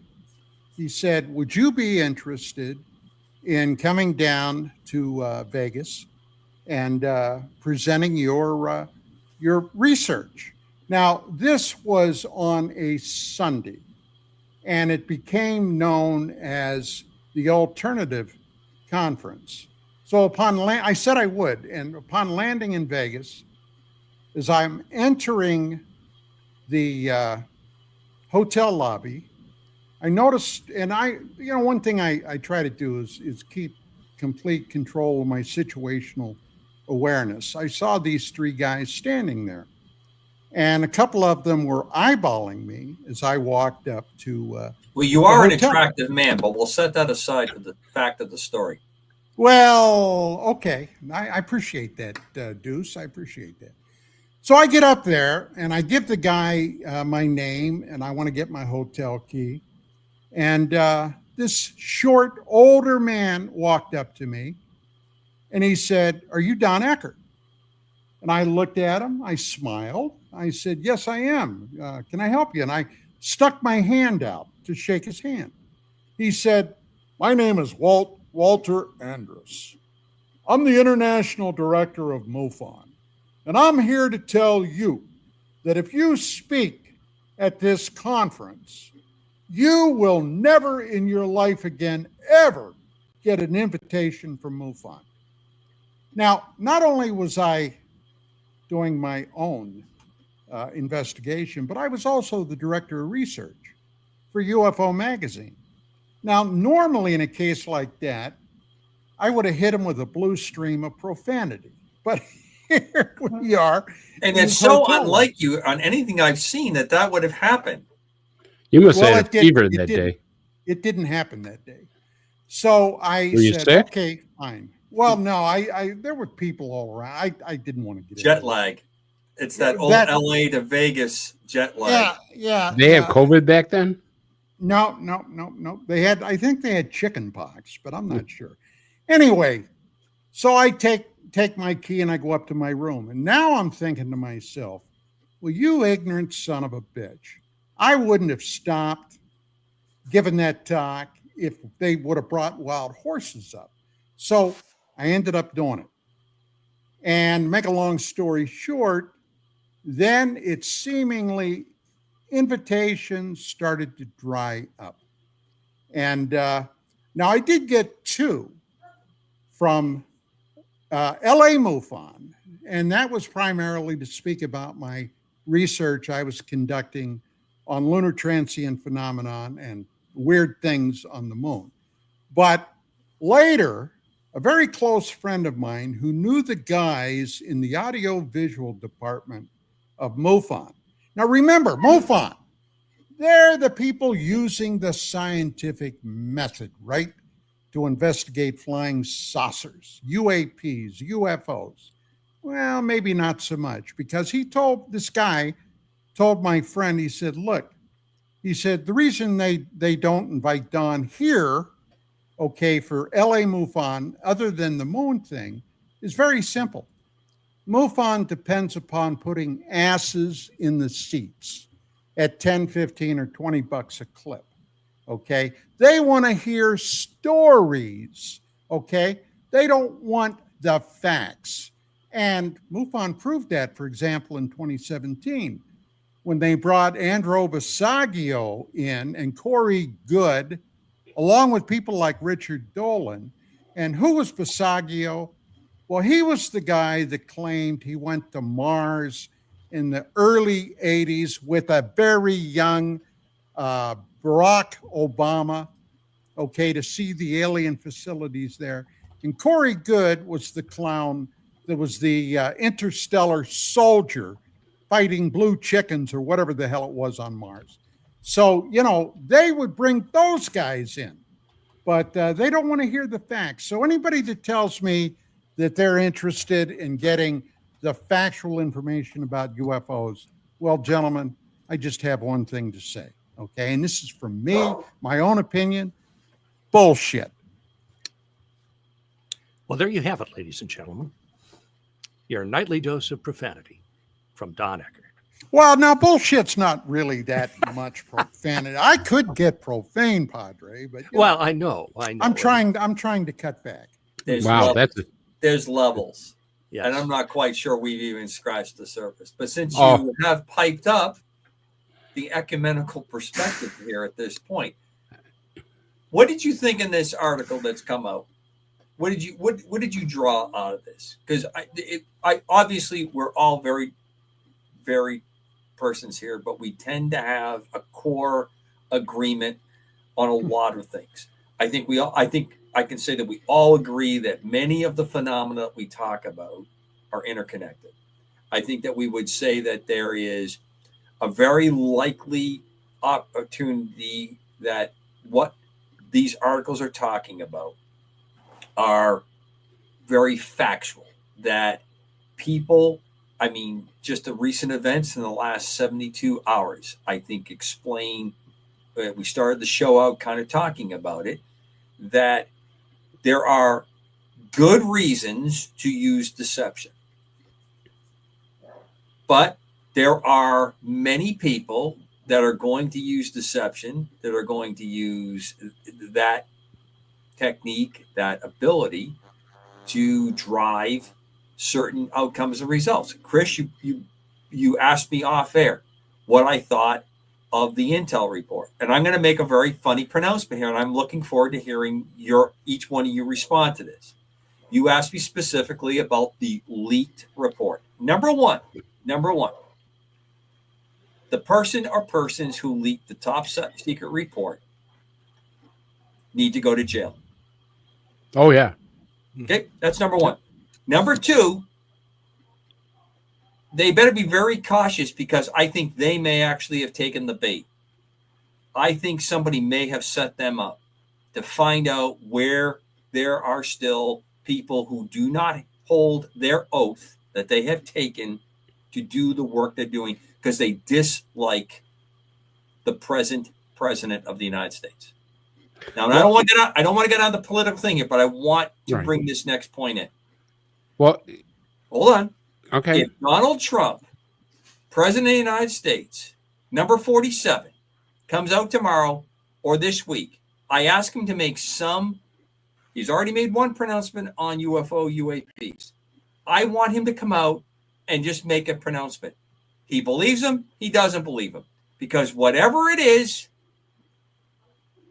he said, would you be interested in coming down to Vegas and presenting your research? Now, this was on a Sunday, and it became known as the Alternative Conference. So I said I would, and upon landing in Vegas, as I'm entering the hotel lobby, I noticed, and one thing I try to do is keep complete control of my situational awareness. I saw these 3 guys standing there, and a couple of them were eyeballing me as I walked up to. Well, you are an attractive man, but we'll set that aside for the fact of the story. Well, okay, I appreciate that, Deuce. I appreciate that. So I get up there and I give the guy my name, and I want to get my hotel key. And this short, older man walked up to me and he said, "Are you Don Eckert?" And I looked at him, I smiled. I said, "Yes, I am. Can I help you?" And I stuck my hand out to shake his hand. He said, "My name is Walter Andrus. I'm the international director of MUFON. And I'm here to tell you that if you speak at this conference, you will never in your life again ever get an invitation from MUFON." Now, not only was I doing my own investigation, but I was also the director of research for UFO Magazine. Now, normally in a case like that, I would have hit him with a blue stream of profanity. But here we are. And it's so unlike you on anything I've seen that would have happened. You must have had a fever that day. It didn't happen that day. So I said, okay, fine. Well, no, there were people all around. I didn't want to get jet lag. It's that old LA to Vegas jet lag. Yeah. They had COVID back then? No. I think they had chicken pox, but I'm not sure. Anyway, so I take my key and I go up to my room. And now I'm thinking to myself, well, you ignorant son of a bitch. I wouldn't have stopped giving that talk if they would have brought wild horses up. So I ended up doing it. And make a long story short, then it seemingly invitations started to dry up. And now I did get 2 from LA MUFON, and that was primarily to speak about my research I was conducting on lunar transient phenomenon and weird things on the moon. But later, a very close friend of mine who knew the guys in the audio-visual department of MUFON. Now remember, MUFON, they're the people using the scientific method, right? To investigate flying saucers, UAPs, UFOs. Well, maybe not so much, because this guy told my friend, he said, look, he said, the reason they don't invite Don here, okay, for LA MUFON, other than the moon thing, is very simple. MUFON depends upon putting asses in the seats at 10, 15, or 20 bucks a clip. Okay. They want to hear stories. Okay. They don't want the facts. And MUFON proved that, for example, in 2017, when they brought Andrew Basagio in and Corey Good, along with people like Richard Dolan. And who was Basagio? Well, he was the guy that claimed he went to Mars in the early 80s with a very young Barack Obama, okay, to see the alien facilities there. And Corey Good was the clown that was the interstellar soldier fighting blue chickens or whatever the hell it was on Mars. So, they would bring those guys in, but they don't want to hear the facts. So anybody that tells me that they're interested in getting the factual information about UFOs, well, gentlemen, I just have one thing to say, okay? And this is from me, my own opinion, bullshit. Well, there you have it, ladies and gentlemen. Your nightly dose of profanity from Don Eckert. Well, now bullshit's not really that much profanity. I could get profane, Padre, but I know. I'm trying to cut back. There's Wow, levels. There's levels. Yes. And I'm not quite sure we've even scratched the surface. But since you have piped up the ecumenical perspective here at this point, what did you think in this article that's come out? What did you draw out of this? Because I obviously we're all very, very persons here, but we tend to have a core agreement on a lot of things. I think I can say that we all agree that many of the phenomena we talk about are interconnected. I think that we would say that there is a very likely opportunity that what these articles are talking about are very factual, that people, just the recent events in the last 72 hours, I think explain, we started the show out kind of talking about it, that there are good reasons to use deception. But there are many people that are going to use deception, that are going to use that technique, that ability to drive certain outcomes and results. Chris, you asked me off air what I thought of the Intel report. And I'm going to make a very funny pronouncement here, and I'm looking forward to hearing each one of you respond to this. You asked me specifically about the leaked report. Number one, the person or persons who leaked the top secret report need to go to jail. Oh, yeah. Okay, that's number one. Number two, they better be very cautious, because I think they may actually have taken the bait. I think somebody may have set them up to find out where there are still people who do not hold their oath that they have taken to do the work they're doing, because they dislike the present president of the United States. Now, I don't want to get on the political thing here, but I want to bring this next point in. Well, hold on. Okay. If Donald Trump, president of the United States, number 47, comes out tomorrow or this week, I ask him to make some He's already made one pronouncement on UFO UAPs. I want him to come out and just make a pronouncement. He believes him, he doesn't believe him. Because whatever it is,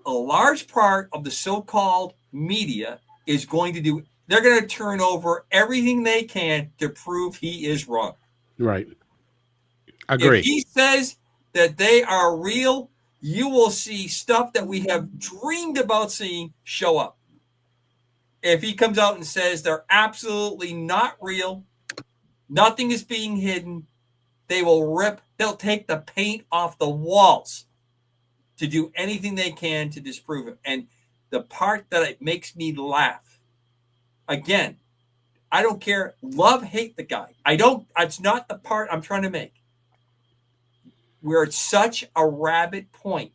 a large part of the so-called media is going to do, they're going to turn over everything they can to prove he is wrong. Right. Agree. If he says that they are real, you will see stuff that we have dreamed about seeing show up. If he comes out and says they're absolutely not real, nothing is being hidden, they'll take the paint off the walls to do anything they can to disprove it. And the part that it makes me laugh, again, I don't care, love, hate the guy. It's not the part I'm trying to make. We're at such a rabid point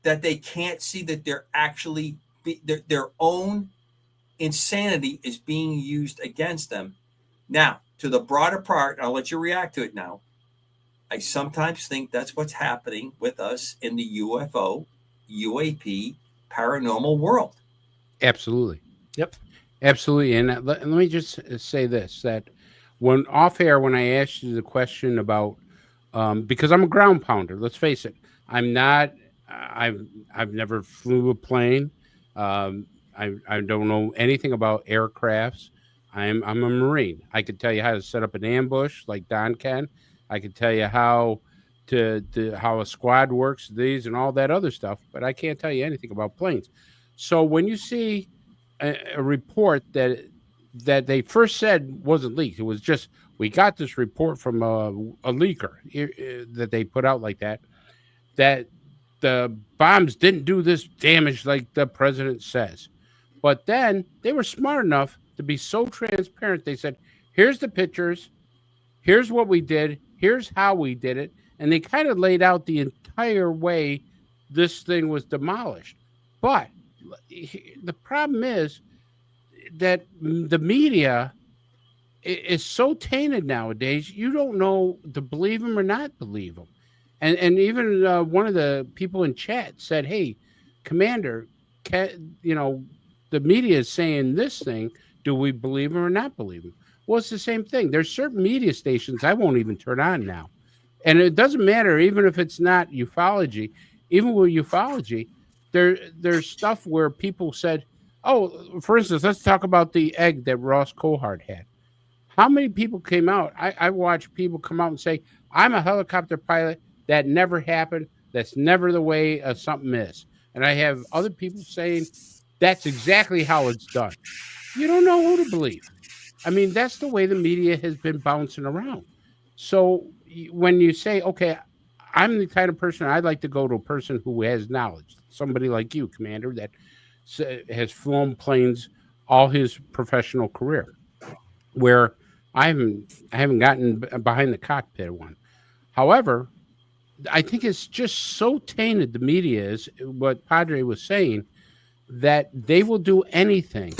that they can't see that they're actually, their own insanity is being used against them. Now, to the broader part, I'll let you react to it now. I sometimes think that's what's happening with us in the UFO, UAP, paranormal world. Absolutely. Yep. Absolutely. And let me just say this, that when off air, when I asked you the question about, because I'm a ground pounder, let's face it, I'm not, I've never flew a plane. I don't know anything about aircrafts. I'm a Marine. I could tell you how to set up an ambush like Don can. I could tell you how how a squad works, these and all that other stuff, but I can't tell you anything about planes. So when you see a report that they first said wasn't leaked, it was just, we got this report from a leaker that they put out like that the bombs didn't do this damage like the president says. But then they were smart enough to be so transparent. They said, here's the pictures, here's what we did, here's how we did it. And they kind of laid out the entire way this thing was demolished. But the problem is that the media is so tainted nowadays, you don't know to believe them or not believe them. And even one of the people in chat said, hey, Commander, the media is saying this thing. Do we believe them or not believe them? Well, it's the same thing. There's certain media stations I won't even turn on now. And it doesn't matter, even if it's not ufology. Even with ufology, there's stuff where people said, oh, for instance, let's talk about the egg that Ross Cohart had. How many people came out? I watched people come out and say, I'm a helicopter pilot. That never happened. That's never the way something is. And I have other people saying that's exactly how it's done. You don't know who to believe. I mean, that's the way the media has been bouncing around. So when you say, okay, I'm the kind of person, I'd like to go to a person who has knowledge, somebody like you, Commander, that has flown planes all his professional career, where I haven't gotten behind the cockpit of one. However, I think it's just so tainted, the media is, what Padre was saying, that they will do anything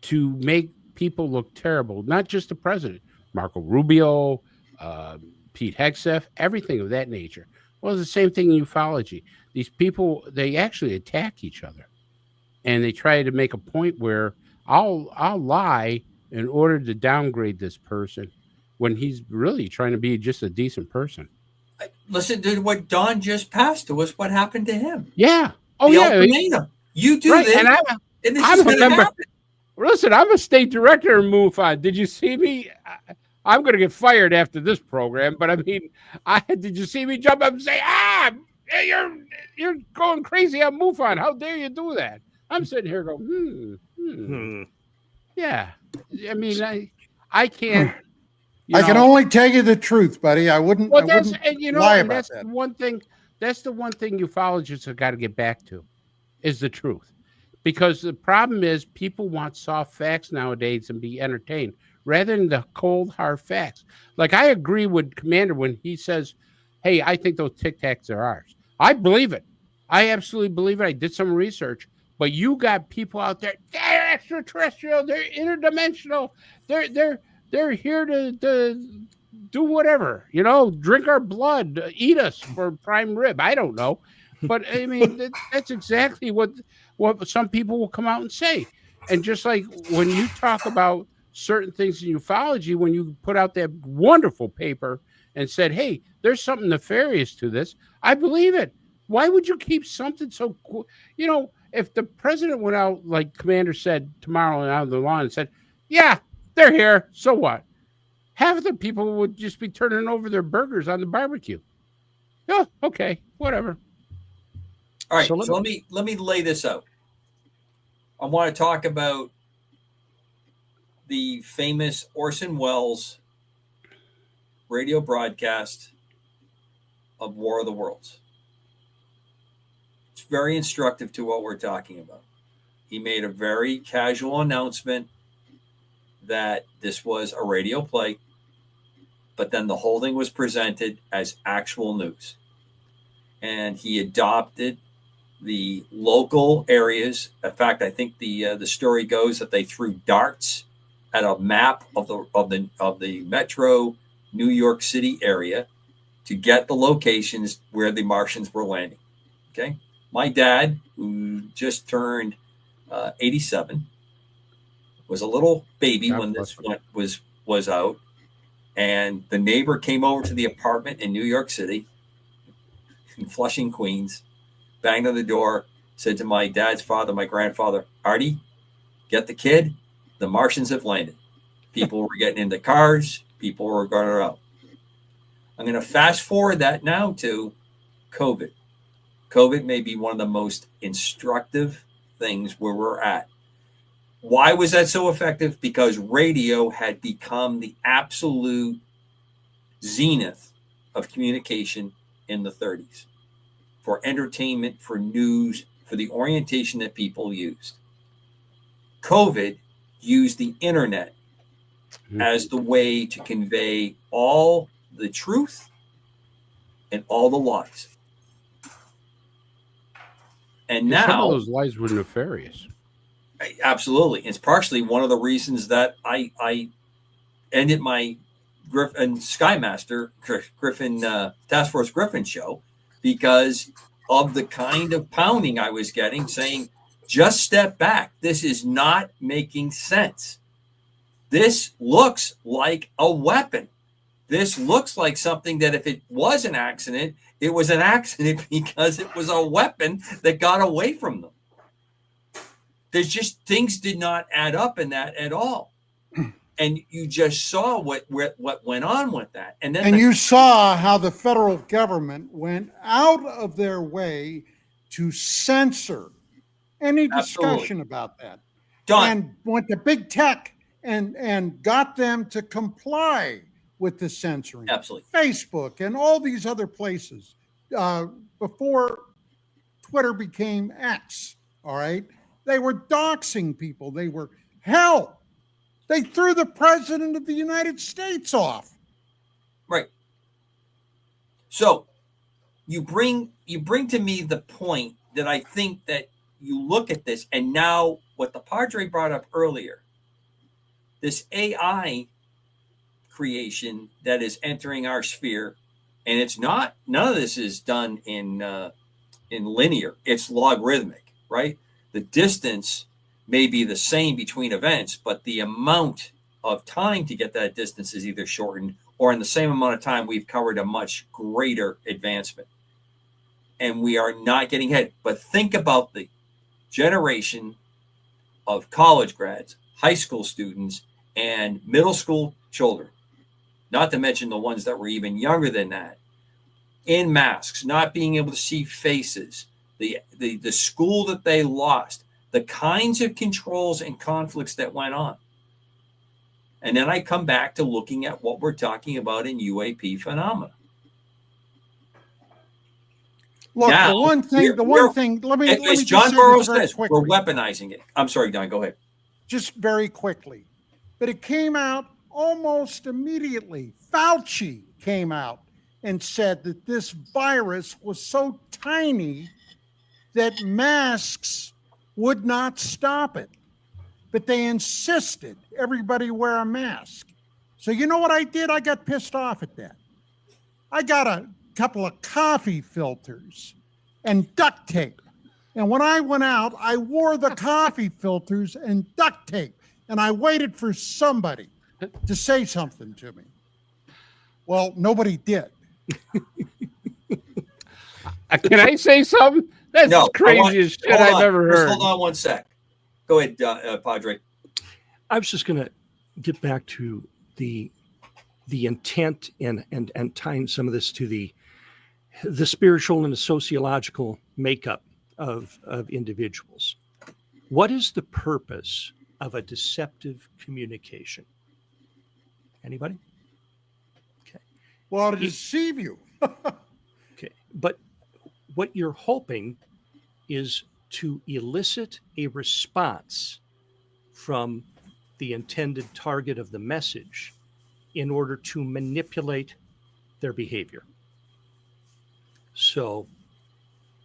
to make people look terrible, not just the president, Marco Rubio, Pete Hegseth, everything of that nature. Well, it's the same thing in ufology. These people, they actually attack each other, and they try to make a point where I'll lie in order to downgrade this person when he's really trying to be just a decent person. Listen to what Don just passed to us. What happened to him? Yeah. Oh, the yeah. Ultimatum. You do right. this, and this I'm is going to happen. Listen, I'm a state director in MUFON. Did you see me? I'm going to get fired after this program, but I mean, did you see me jump up and say, you're going crazy on MUFON. How dare you do that? I'm sitting here going, Yeah. I mean, I can't. I can only tell you the truth, buddy. I wouldn't. Well, I wouldn't lie about that's that. one thing. That's the one thing ufologists have got to get back to, is the truth, because the problem is people want soft facts nowadays and be entertained rather than the cold hard facts. Like, I agree with Commander when he says, "Hey, I think those Tic Tacs are ours." I believe it. I absolutely believe it. I did some research, but you got people out there. They're extraterrestrial. They're interdimensional. They're here to do whatever, drink our blood, eat us for prime rib. I don't know. But I mean, that's exactly what some people will come out and say. And just like when you talk about certain things in ufology, when you put out that wonderful paper and said, "Hey, there's something nefarious to this," I believe it. Why would you keep something so cool? You know, if the president went out, like Commander said tomorrow, and out of the lawn and said, "Yeah, they're here. So what?" Half of the people would just be turning over their burgers on the barbecue. Oh, okay, whatever. All right, so let me lay this out. I want to talk about the famous Orson Welles radio broadcast of War of the Worlds. It's very instructive to what we're talking about. He made a very casual announcement that this was a radio play, but then the whole thing was presented as actual news. And he adopted the local areas. In fact, I think the story goes that they threw darts at a map of the metro New York City area to get the locations where the Martians were landing. Okay, my dad, who just turned 87, was a little baby when this was out, and the neighbor came over to the apartment in New York City, in Flushing, Queens, banged on the door, said to my dad's father, my grandfather, "Artie, get the kid. The Martians have landed." People were getting into cars. People were going out. I'm going to fast forward that now to COVID. COVID may be one of the most instructive things where we're at. Why was that so effective? Because radio had become the absolute zenith of communication in the 30s for entertainment, for news, for the orientation that people used. COVID used the internet as the way to convey all the truth and all the lies. And now some of those lies were nefarious. Absolutely. It's partially one of the reasons that I ended my Griffin Skymaster Griffin Task Force Griffin show because of the kind of pounding I was getting, saying, just step back. This is not making sense. This looks like a weapon. This looks like something that if it was an accident, it was an accident because it was a weapon that got away from them. There's just things did not add up in that at all. And you just saw what went on with that. And then you saw how the federal government went out of their way to censor any discussion about that. And went to big tech and got them to comply with the censoring. Absolutely. Facebook and all these other places before Twitter became X, all right? They were doxing people. They were, hell, they threw the president of the United States off. Right. So you bring to me the point that I think that you look at this, and now what the Padre brought up earlier, this AI creation that is entering our sphere, and it's not, none of this is done in linear, it's logarithmic, right? The distance may be the same between events, but the amount of time to get that distance is either shortened or in the same amount of time, we've covered a much greater advancement. And we are not getting ahead. But think about the generation of college grads, high school students, and middle school children, not to mention the ones that were even younger than that, in masks, not being able to see faces, the school that they lost, the kinds of controls and conflicts that went on. And then I come back to looking at what we're talking about in UAP phenomena. Look, now, the one thing, let me as just John say Burroughs this very says, quickly. we're weaponizing it. I'm sorry, Don, go ahead. Just very quickly. But it came out almost immediately. Fauci came out and said that this virus was so tiny that masks would not stop it. But they insisted everybody wear a mask. So you know what I did? I got pissed off at that. I got a couple of coffee filters and duct tape. And when I went out, I wore the coffee filters and duct tape, and I waited for somebody to say something to me. Well, nobody did. Can I say something? That's No, the craziest shit I've ever Just heard. hold on one sec. Go ahead, Padre. I was just going to get back to the intent and tying some of this to the spiritual and the sociological makeup of individuals. What is the purpose of a deceptive communication? Anybody? Okay. Well, to deceive you. Okay. But what you're hoping is to elicit a response from the intended target of the message in order to manipulate their behavior. So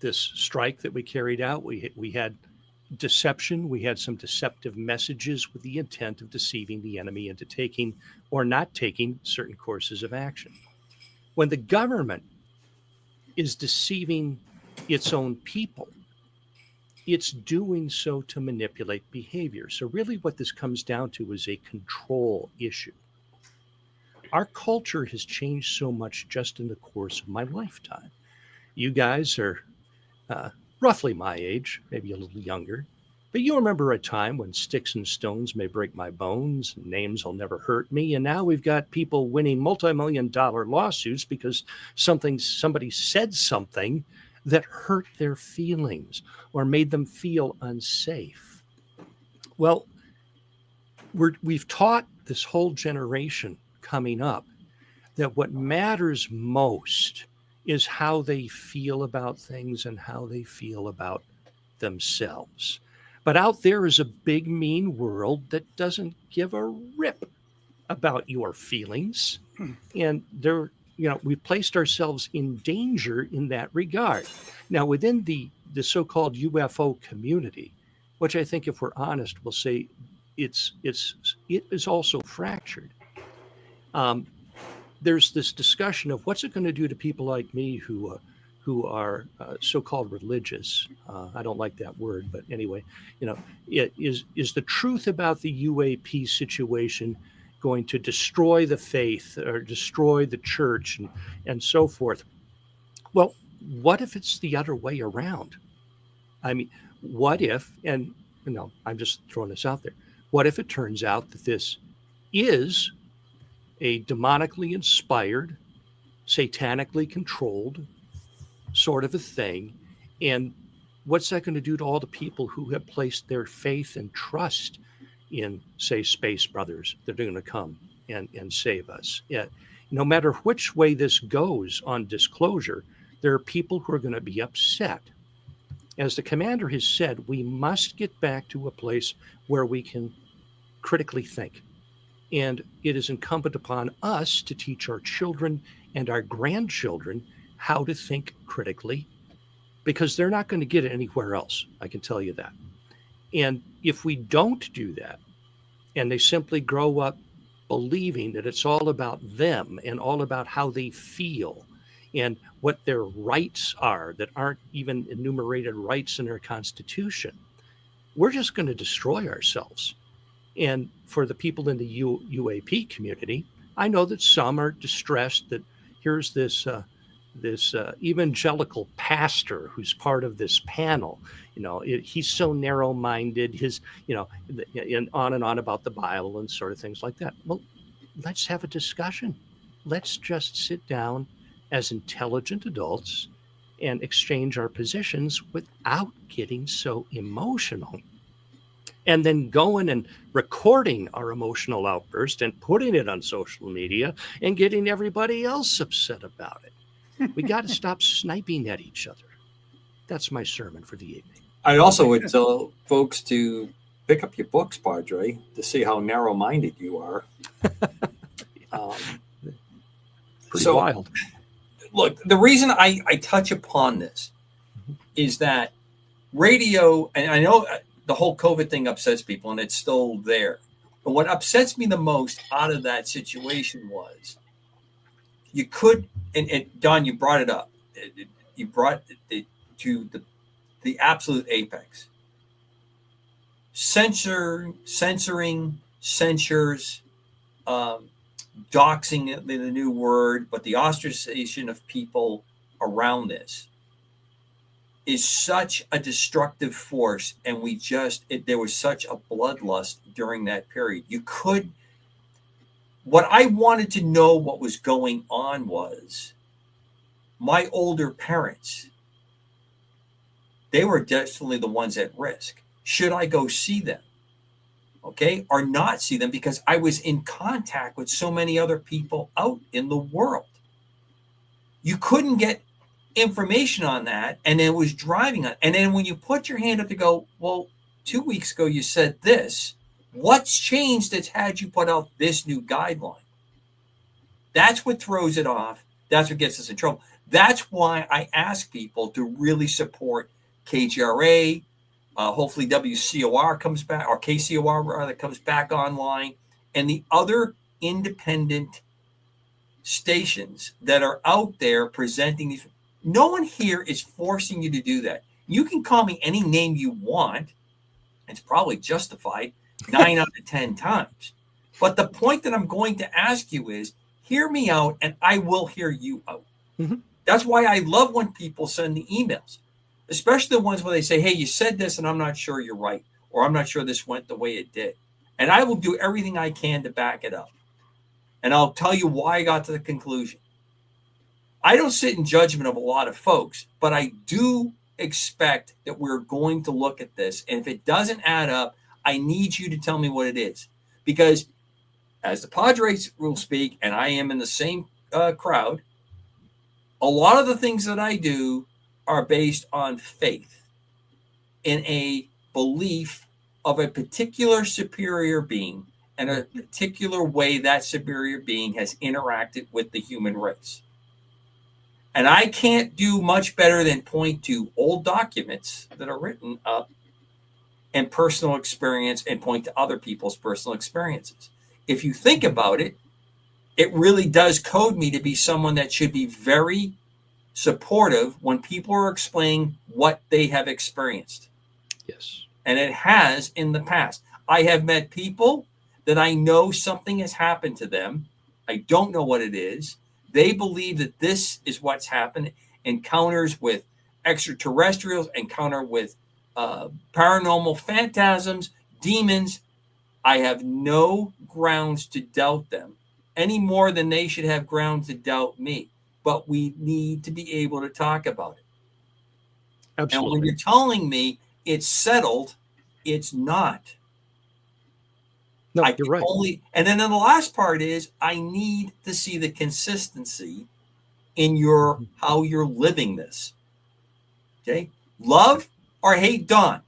this strike that we carried out, we had deception, we had some deceptive messages with the intent of deceiving the enemy into taking or not taking certain courses of action. When the government is deceiving its own people, it's doing so to manipulate behavior. So really what this comes down to is a control issue. Our culture has changed so much just in the course of my lifetime. You guys are roughly my age, maybe a little younger, but you remember a time when sticks and stones may break my bones, and names will never hurt me, and now we've got people winning multi-million-dollar lawsuits because somebody said something that hurt their feelings or made them feel unsafe. Well, we've taught this whole generation coming up that what matters most is how they feel about things and how they feel about themselves. But out there is a big, mean world that doesn't give a rip about your feelings. And we've placed ourselves in danger in that regard. Now, within the so-called UFO community, which I think, if we're honest, we'll say it is also fractured. There's this discussion of what's it going to do to people like me who are so-called religious. I don't like that word, but anyway, is the truth about the UAP situation going to destroy the faith or destroy the church and so forth? Well, what if it's the other way around? I mean, what if, and I'm just throwing this out there, what if it turns out that this is a demonically inspired, satanically controlled sort of a thing? And what's that going to do to all the people who have placed their faith and trust in, say, Space Brothers that are going to come and save us? Yeah. No matter which way this goes on disclosure, there are people who are going to be upset. As the commander has said, we must get back to a place where we can critically think. And it is incumbent upon us to teach our children and our grandchildren how to think critically, because they're not going to get it anywhere else. I can tell you that. And if we don't do that, and they simply grow up believing that it's all about them and all about how they feel and what their rights are that aren't even enumerated rights in our Constitution, we're just going to destroy ourselves. And for the people in the UAP community, I know that some are distressed that here's this evangelical pastor who's part of this panel. He's so narrow-minded. And on about the Bible and sort of things like that. Well, let's have a discussion. Let's just sit down as intelligent adults and exchange our positions without getting so emotional. And then going and recording our emotional outburst and putting it on social media and getting everybody else upset about it. We got to stop sniping at each other. That's my sermon for the evening. I also would tell folks to pick up your books, Padre, to see how narrow-minded you are. Pretty wild. Look, the reason I touch upon this is that radio, and I know the whole COVID thing upsets people, and it's still there. But what upsets me the most out of that situation was you could, and Don, you brought it up. You brought the to the absolute apex. Censoring, censures, doxing, the new word, but the ostracization of people around this is such a destructive force. And there was such a bloodlust during that period. What I wanted to know what was going on was my older parents. They were definitely the ones at risk. Should I go see them? Okay, or not see them, because I was in contact with so many other people out in the world. You couldn't get information on that, and it was driving on. And then when you put your hand up to go, well, 2 weeks ago you said this. What's changed that's had you put out this new guideline? That's what throws it off. That's what gets us in trouble. That's why I ask people to really support KGRA. Hopefully WCOR comes back, or KCOR rather, comes back online, and the other independent stations that are out there presenting these. No one here is forcing you to do that. You can call me any name you want. It's probably justified 9 out of 10 times. But the point that I'm going to ask you is, hear me out, and I will hear you out. Mm-hmm. That's why I love when people send the emails, especially the ones where they say, hey, you said this and I'm not sure you're right, or I'm not sure this went the way it did. And I will do everything I can to back it up. And I'll tell you why I got to the conclusion. I don't sit in judgment of a lot of folks, but I do expect that we're going to look at this. And if it doesn't add up, I need you to tell me what it is. Because as the Padres will speak, and I am in the same crowd, a lot of the things that I do are based on faith in a belief of a particular superior being and a particular way that superior being has interacted with the human race. And I can't do much better than point to old documents that are written up and personal experience, and point to other people's personal experiences. If you think about it, it really does code me to be someone that should be very supportive when people are explaining what they have experienced. Yes. And it has in the past. I have met people that I know something has happened to them. I don't know what it is. They believe that this is what's happened. Encounters with extraterrestrials, encounter with paranormal phantasms, demons. I have no grounds to doubt them any more than they should have grounds to doubt me. But we need to be able to talk about it. Absolutely. And when you're telling me it's settled, it's not. No, you're right. And then the last part is I need to see the consistency in how you're living this. Okay? Love or hate Don.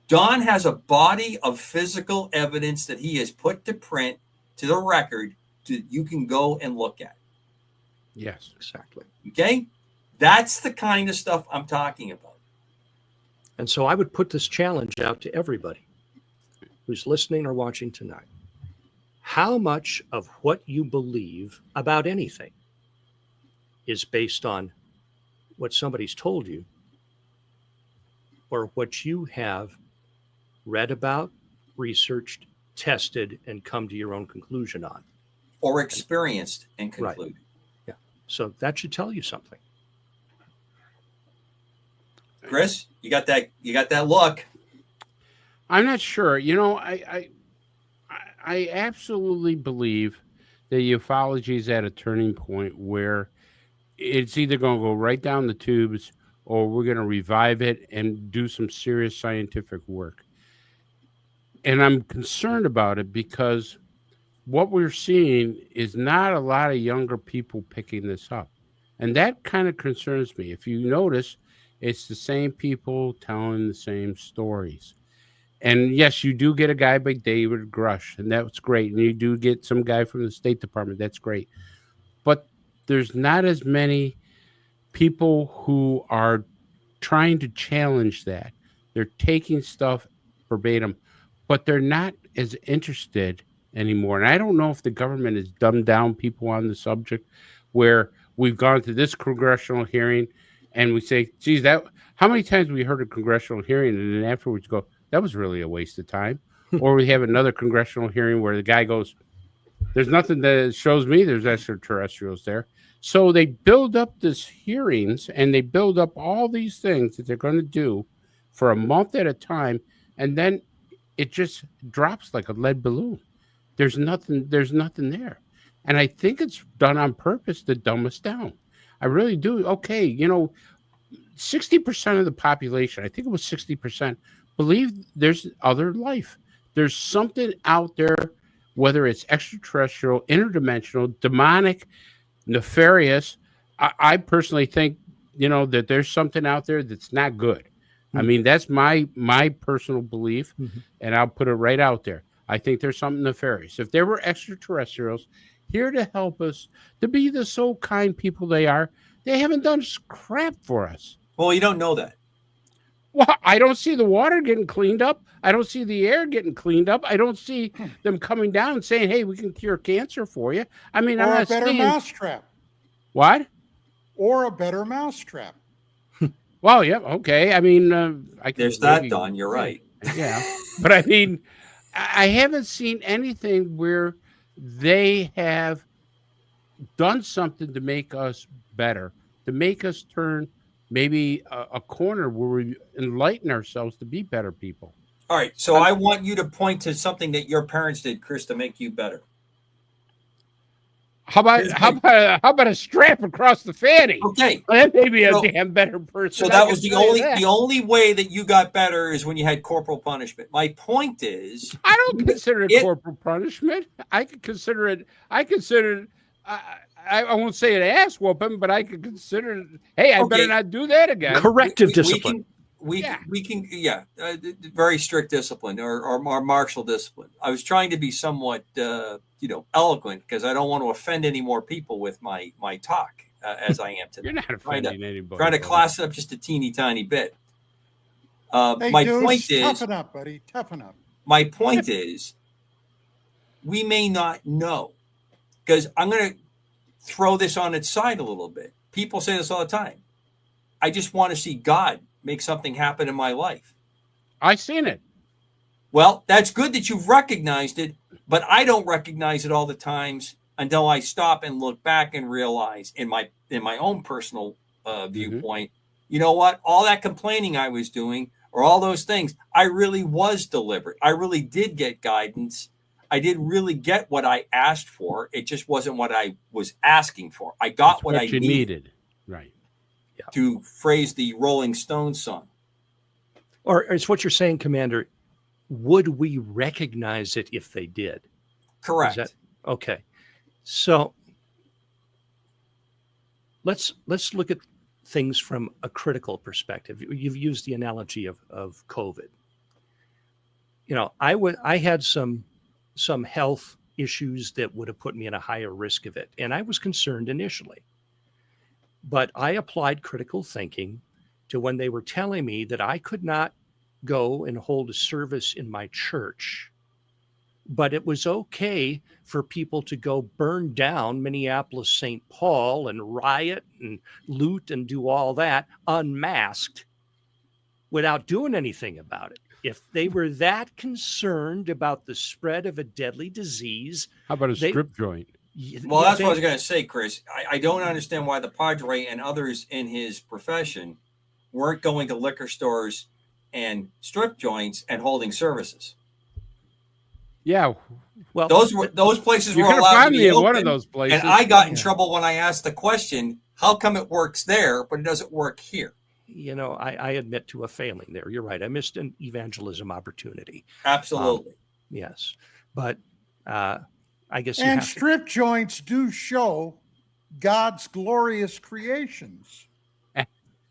Don has a body of physical evidence that he has put to print, to the record, you can go and look at. Yes, exactly. Okay? That's the kind of stuff I'm talking about. And so I would put this challenge out to everybody who's listening or watching tonight. How much of what you believe about anything is based on what somebody's told you, or what you have read about, researched, tested, and come to your own conclusion on? Or experienced and concluded. Right. Yeah. So that should tell you something. Chris, you got that look. I'm not sure. You know, I absolutely believe that ufology is at a turning point where it's either going to go right down the tubes, or we're going to revive it and do some serious scientific work. And I'm concerned about it because what we're seeing is not a lot of younger people picking this up. And that kind of concerns me. If you notice, it's the same people telling the same stories. And yes, you do get a guy by David Grush, and that's great. And you do get some guy from the State Department. That's great. But there's not as many people who are trying to challenge that. They're taking stuff verbatim, but they're not as interested anymore. And I don't know if the government has dumbed down people on the subject, where we've gone to this congressional hearing and we say, geez, how many times we heard a congressional hearing and then afterwards go, that was really a waste of time? Or we have another congressional hearing where the guy goes, there's nothing that shows me there's extraterrestrials there. So they build up these hearings and they build up all these things that they're going to do for a month at a time. And then it just drops like a lead balloon. There's nothing there. And I think it's done on purpose to dumb us down. I really do. Okay, 60% of the population, I think it was 60%, believe there's other life. There's something out there, whether it's extraterrestrial, interdimensional, demonic, nefarious. I personally think, that there's something out there that's not good. I mean, that's my personal belief, and I'll put it right out there. I think there's something nefarious. If there were extraterrestrials here to help us, to be the so kind people they are, they haven't done crap for us. Well, you don't know that. Well, I don't see the water getting cleaned up. I don't see the air getting cleaned up. I don't see them coming down and saying, hey, we can cure cancer for you. I mean, I'm Or a not better saying... mousetrap. What? Or a better mousetrap. Well, yeah, okay. I mean, There's that, Don. You're right. Yeah. But I mean, I haven't seen anything where they have done something to make us better, to make us turn maybe a corner where we enlighten ourselves to be better people. All right. So I want you to point to something that your parents did, Chris, to make you better. How about a strap across the fanny? Okay. That may be a damn better person. So that was the only way that you got better is when you had corporal punishment. My point is, I don't consider it corporal punishment. I consider it. I won't say an ass whooping, but I could consider it. Hey, I better not do that again. Corrective discipline. We can very strict discipline or martial discipline. I was trying to be somewhat eloquent because I don't want to offend any more people with my talk as I am today. You're not offending anybody. Trying to class it up just a teeny tiny bit. Hey, my dude, point is, toughen up, buddy. Toughen up. My point is, we may not know, because I'm going to throw this on its side a little bit. People say this all the time. I just want to see God make something happen in my life. I've seen it. Well, that's good that you've recognized it, but I don't recognize it all the times until I stop and look back and realize in my own personal viewpoint, you know what? All that complaining I was doing or all those things, I really was deliberate. I really did get guidance. I did really get what I asked for. It just wasn't what I was asking for. I got what I needed. Right. Yeah. To phrase the Rolling Stones song. Or it's what you're saying, Commander. Would we recognize it if they did? Correct. Okay. So let's look at things from a critical perspective. You've used the analogy of COVID. I had some health issues that would have put me in a higher risk of it. And I was concerned initially. But I applied critical thinking to when they were telling me that I could not go and hold a service in my church, but it was okay for people to go burn down Minneapolis St. Paul and riot and loot and do all that unmasked without doing anything about it. If they were that concerned about the spread of a deadly disease, how about a strip joint? Well, that's what I was going to say, Chris. I don't understand why the Padre and others in his profession weren't going to liquor stores and strip joints and holding services. Yeah. Well, those places you were allowed to be in open, one of those places. and I got in trouble when I asked the question, how come it works there, but it doesn't work here? I admit to a failing there. You're right. I missed an evangelism opportunity. Absolutely. Yes. But I guess strip joints do show God's glorious creations.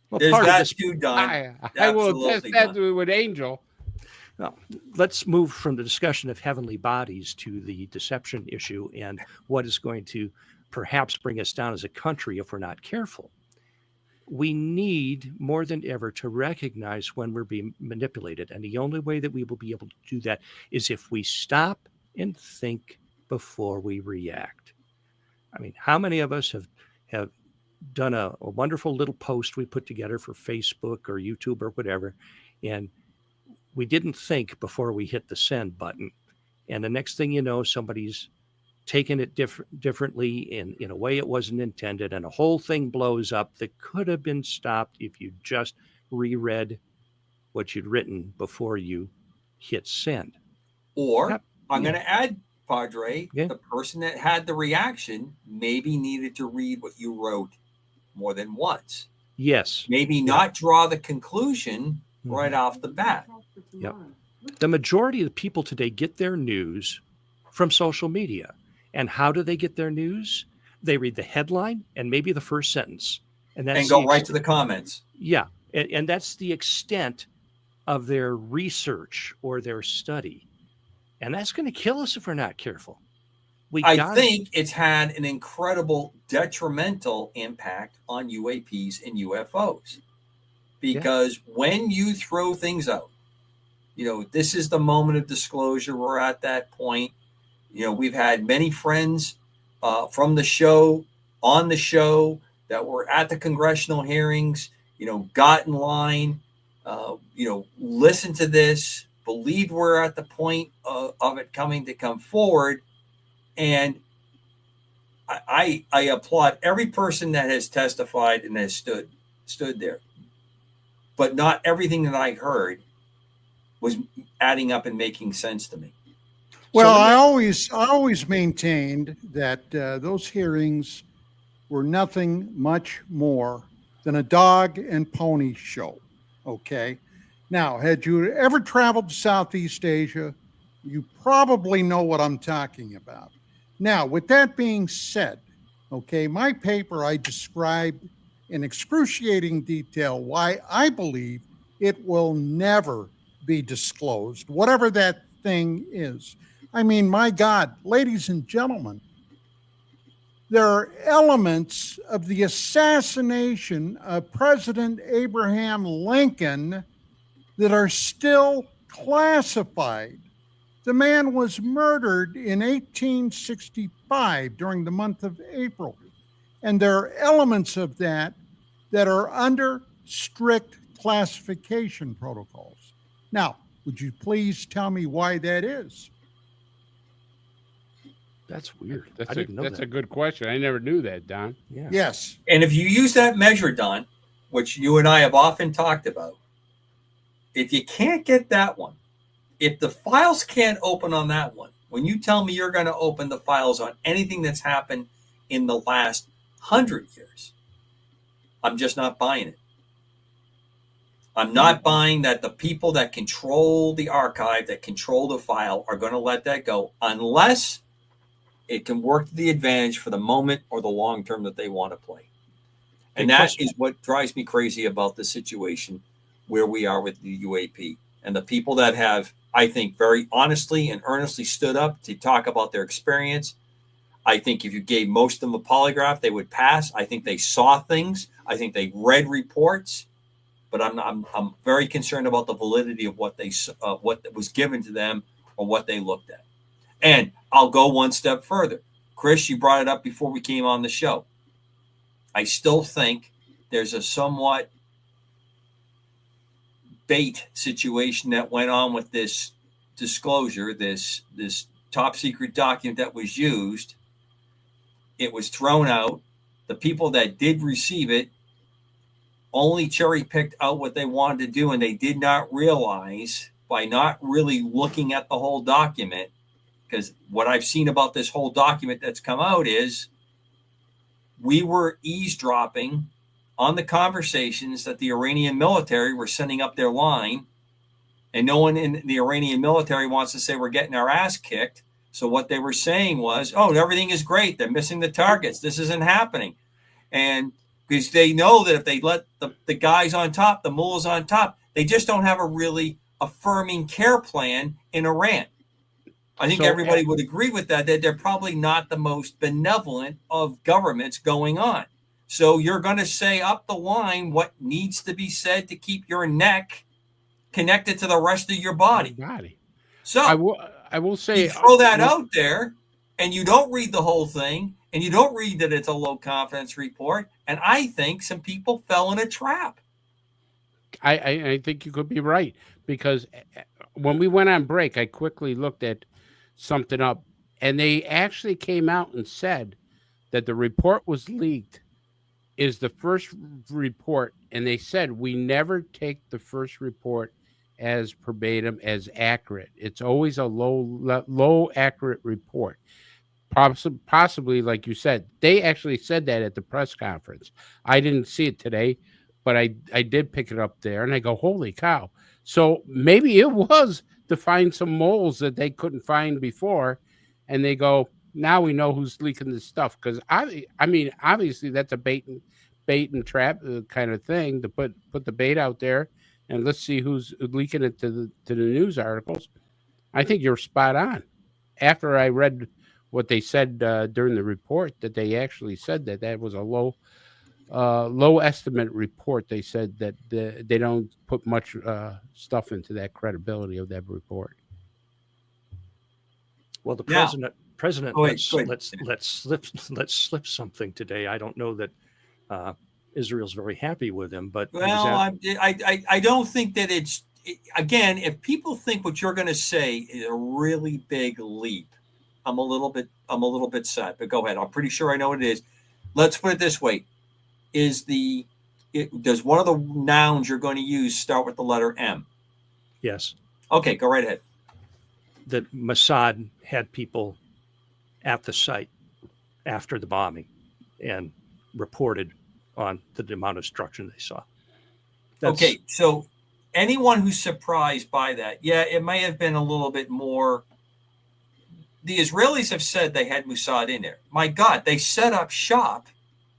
Well, there's part that of this, too, Don. I will attest that to an angel. Well, let's move from the discussion of heavenly bodies to the deception issue and what is going to perhaps bring us down as a country if we're not careful. We need more than ever to recognize when we're being manipulated. And the only way that we will be able to do that is if we stop and think before we react. I mean, how many of us have done a wonderful little post we put together for Facebook or YouTube or whatever. And we didn't think before we hit the send button. And the next thing you know, somebody's taken it differently in a way it wasn't intended. And a whole thing blows up that could have been stopped if you just reread what you'd written before you hit send. Or Yep. I'm Yeah. going to add, Padre, Yeah. the person that had the reaction maybe needed to read what you wrote more than once. Yes. Maybe not draw the conclusion right off the bat. Yep. The majority of the people today get their news from social media. And how do they get their news? They read the headline and maybe the first sentence. And that's Go right to the comments. Yeah. And that's the extent of their research or their study. And that's going to kill us if we're not careful. I think it's had an incredible detrimental impact on UAPs and UFOs. Because when you throw things out, this is the moment of disclosure. We're at that point. We've had many friends from the show, on the show, that were at the congressional hearings, got in line, listen to this, believe we're at the point of it coming to come forward. And I applaud every person that has testified and has stood there. But not everything that I heard was adding up and making sense to me. Well, I always maintained that those hearings were nothing much more than a dog and pony show. Okay. Now, had you ever traveled to Southeast Asia, you probably know what I'm talking about. Now, with that being said, okay, my paper, I described in excruciating detail why I believe it will never be disclosed, whatever that thing is. I mean, my God, ladies and gentlemen, there are elements of the assassination of President Abraham Lincoln that are still classified. The man was murdered in 1865 during the month of April. And there are elements of that are under strict classification protocols. Now, would you please tell me why that is? That's weird. That's a good question. I never knew that, Don. Yeah. Yes. And if you use that measure, Don, which you and I have often talked about, if you can't get that one, if the files can't open on that one, when you tell me you're going to open the files on anything that's happened in the last 100 years, I'm just not buying it. I'm not buying that the people that control the archive, that control the file, are going to let that go unless it can work to the advantage for the moment or the long term that they want to play. And that is what drives me crazy about the situation where we are with the UAP. And the people that have, I think, very honestly and earnestly stood up to talk about their experience. I think if you gave most of them a polygraph, they would pass. I think they saw things. I think they read reports. But I'm very concerned about the validity of what was given to them or what they looked at. And I'll go one step further. Chris, you brought it up before we came on the show. I still think there's a somewhat bait situation that went on with this disclosure, this top secret document that was used. It was thrown out. The people that did receive it only cherry picked out what they wanted to do, and they did not realize, by not really looking at the whole document, because what I've seen about this whole document that's come out is we were eavesdropping on the conversations that the Iranian military were sending up their line, and no one in the Iranian military wants to say we're getting our ass kicked. So what they were saying was, oh, everything is great. They're missing the targets. This isn't happening. And because they know that if they let the guys on top, the mullahs on top, they just don't have a really affirming care plan in Iran. I think everybody would agree with that they're probably not the most benevolent of governments going on. So you're going to say up the line what needs to be said to keep your neck connected to the rest of your body. So I will say, you throw that out there and you don't read the whole thing and you don't read that it's a low confidence report. And I think some people fell in a trap. I think you could be right, because when we went on break, I quickly looked at something up, and they actually came out and said that the report was leaked is the first report, and they said we never take the first report as verbatim as accurate. It's always a low accurate report. Possibly, like you said, they actually said that at the press conference. I didn't see it today, but I did pick it up there, and I go, holy cow. So maybe it was to find some moles that they couldn't find before, and they go, now we know who's leaking this stuff. Because I mean, obviously that's a bait and trap kind of thing, to put the bait out there, and let's see who's leaking it to the news articles. I think you're spot on. After I read what they said during the report, that they actually said that was a low estimate report. They said that they don't put much stuff into that credibility of that report. Well, the Now, president let's slip something today. I don't know that Israel's very happy with him, but I don't think that again, if people think what you're going to say is a really big leap, I'm a little bit sad, but go ahead. I'm pretty sure I know what it is. Let's put it this way. Does one of the nouns you're going to use start with the letter M? Yes. Okay, go right ahead. That Mossad had people at the site after the bombing and reported on the amount of destruction they saw. Okay, so anyone who's surprised by that, yeah, it may have been a little bit more. The Israelis have said they had Mossad in there. My God, they set up shop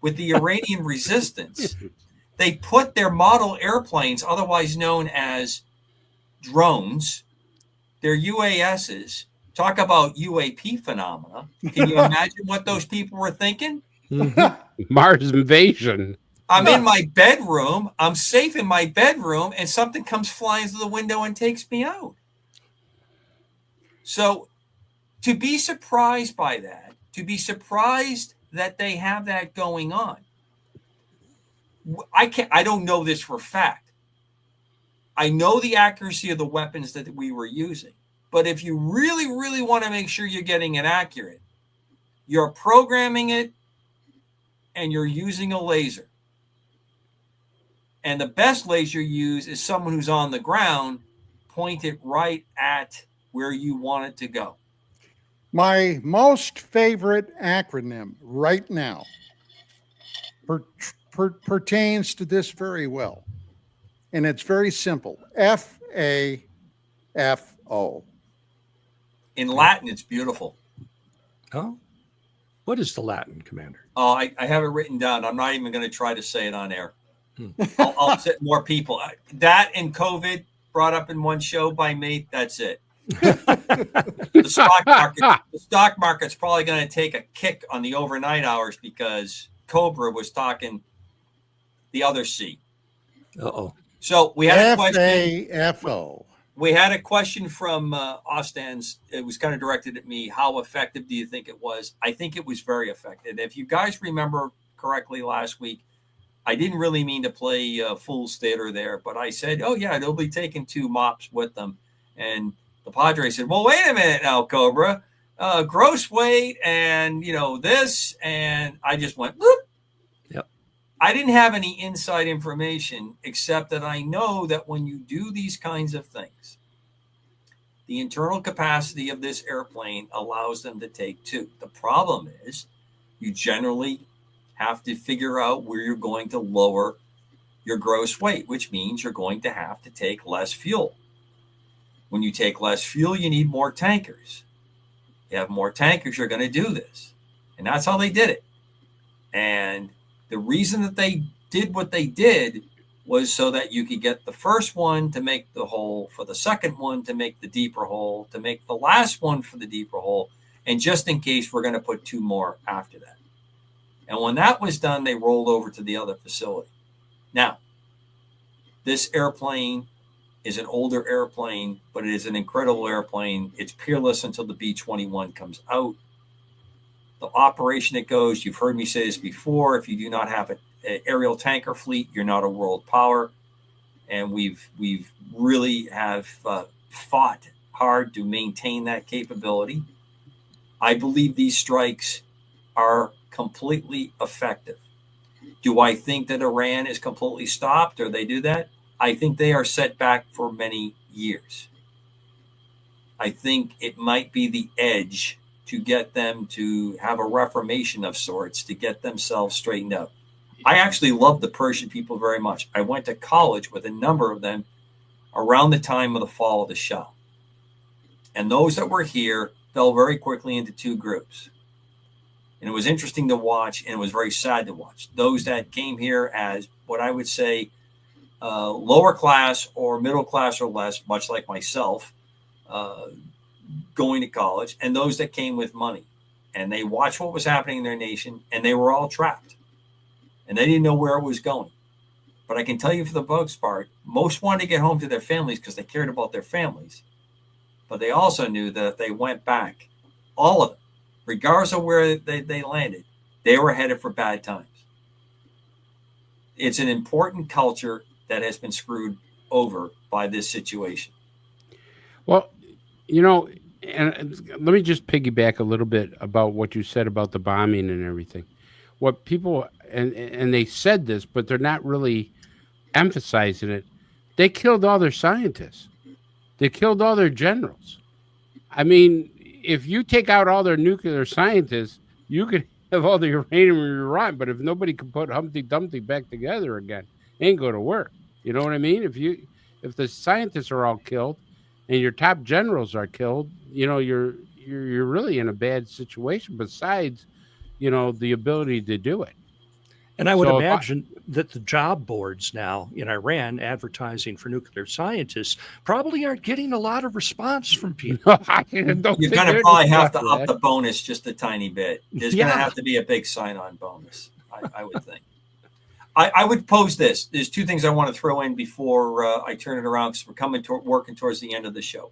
with the Iranian resistance. They put their model airplanes, otherwise known as drones, their UASs, talk about UAP phenomena. Can you imagine what those people were thinking? Mars invasion. I'm in my bedroom. I'm safe in my bedroom, and something comes flying through the window and takes me out. So to be surprised by that, to be surprised that they have that going on, I don't know this for a fact. I know the accuracy of the weapons that we were using, but if you really, really want to make sure you're getting it accurate, you're programming it and you're using a laser. And the best laser you use is someone who's on the ground, point it right at where you want it to go. My most favorite acronym right now pertains to this very well. And it's very simple. FAFO. In Latin, it's beautiful. Oh, what is the Latin, Commander? Oh, I have it written down. I'm not even going to try to say it on air. I'll set more people. That and COVID brought up in one show by me. That's it. The stock market's probably going to take a kick on the overnight hours because Cobra was talking the other C. Uh-oh. So we had a question. FAFO. We had a question from Ostens. It was kind of directed at me. How effective do you think it was? I think it was very effective. If you guys remember correctly last week, I didn't really mean to play fool's theater there, but I said, oh, yeah, they'll be taking 2 mops with them. And the Padre said, well, wait a minute now, Cobra. Gross weight and, this. And I just went, whoop. Yep. I didn't have any inside information except that I know that when you do these kinds of things, the internal capacity of this airplane allows them to take 2. The problem is you generally have to figure out where you're going to lower your gross weight, which means you're going to have to take less fuel. When you take less fuel, you need more tankers. You have more tankers, you're going to do this. And that's how they did it. And the reason that they did what they did was so that you could get the first one to make the hole, for the second one to make the deeper hole, to make the last one for the deeper hole, and just in case we're going to put 2 more after that. And when that was done, they rolled over to the other facility. Now, this airplane is an older airplane, but it is an incredible airplane. It's peerless until the B-21 comes out. The operation it goes, you've heard me say this before, if you do not have aerial tanker fleet. You're not a world power, and we've really have fought hard to maintain that capability. I believe these strikes are completely effective. Do I think that Iran is completely stopped or they do that? I think they are set back for many years. I think it might be the edge to get them to have a reformation of sorts, to get themselves straightened out. I actually love the Persian people very much. I went to college with a number of them around the time of the fall of the Shah. And those that were here fell very quickly into two groups. And it was interesting to watch, and it was very sad to watch. Those that came here as what I would say lower class or middle class or less, much like myself, going to college, and those that came with money. And they watched what was happening in their nation, and they were all trapped. And they didn't know where it was going. But I can tell you for the most part, most wanted to get home to their families because they cared about their families. But they also knew that if they went back, all of them, regardless of where they landed, they were headed for bad times. It's an important culture that has been screwed over by this situation. Well, you know, and let me just piggyback a little bit about what you said about the bombing and everything. What people, and they said this, but they're not really emphasizing it. They killed all their scientists. They killed all their generals. I mean, if you take out all their nuclear scientists, you could have all the uranium and uranium, but if nobody can put Humpty Dumpty back together again, it ain't going to work. You know what I mean? If the scientists are all killed and your top generals are killed, you know, you're really in a bad situation, besides, you know, the ability to do it. And I would imagine that the job boards now in Iran advertising for nuclear scientists probably aren't getting a lot of response from people. You're going to probably have to up the bonus just a tiny bit. There's going to have to be a big sign-on bonus, I would think. I would pose this. There's two things I want to throw in before I turn it around, because we're working towards the end of the show.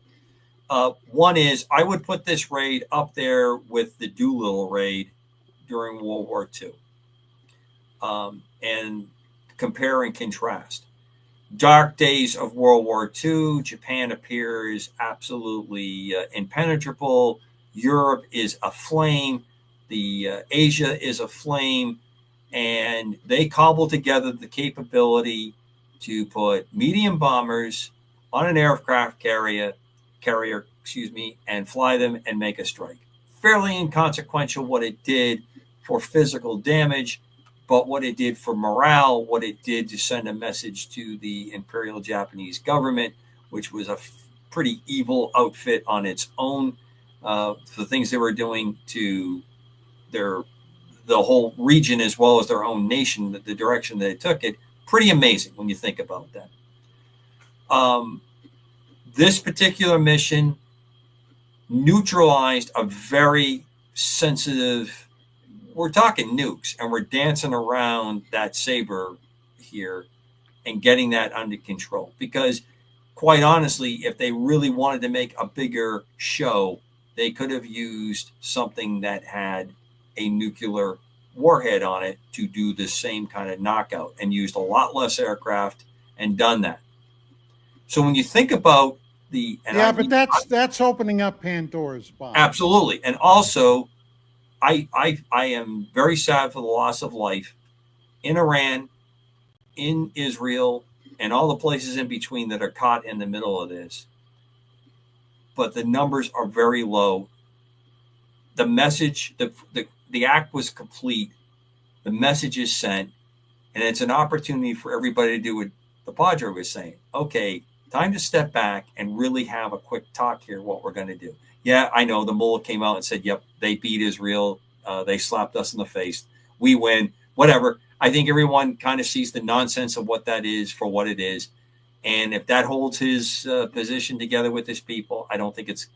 One is I would put this raid up there with the Doolittle raid during World War II. And compare and contrast. Dark days of World War II, Japan appears absolutely impenetrable. Europe is aflame. Asia is aflame. And they cobble together the capability to put medium bombers on an aircraft carrier, and fly them and make a strike. Fairly inconsequential what it did for physical damage, but what it did for morale, what it did to send a message to the Imperial Japanese government, which was a pretty evil outfit on its own, the things they were doing to the whole region as well as their own nation, the direction that it took it, pretty amazing when you think about that. This particular mission neutralized a very sensitive, we're talking nukes, and we're dancing around that saber here and getting that under control. Because quite honestly, if they really wanted to make a bigger show, they could have used something that had a nuclear warhead on it to do the same kind of knockout, and used a lot less aircraft and done that. So when you think about but that's opening up Pandora's box. Absolutely. And also, I am very sad for the loss of life in Iran, in Israel, and all the places in between that are caught in the middle of this. But the numbers are very low. The message, the act was complete. The message is sent. And it's an opportunity for everybody to do what the Padre was saying. Okay, time to step back and really have a quick talk here, what we're going to do. Yeah, I know the mullah came out and said, yep, they beat Israel. They slapped us in the face. We win, whatever. I think everyone kind of sees the nonsense of what that is for what it is. And if that holds his position together with his people, I don't think it's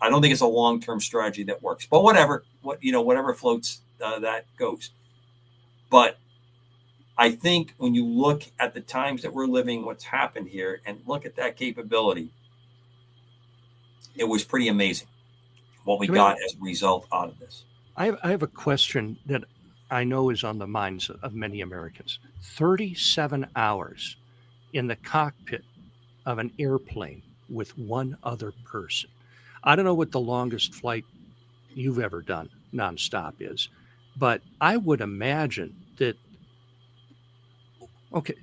a long-term strategy that works. But whatever floats, that goes. But I think when you look at the times that we're living, what's happened here, and look at that capability, it was pretty amazing what we got as a result out of this. I have a question that I know is on the minds of many Americans. 37 hours in the cockpit of an airplane with one other person. I don't know what the longest flight you've ever done nonstop is, but I would imagine that, okay,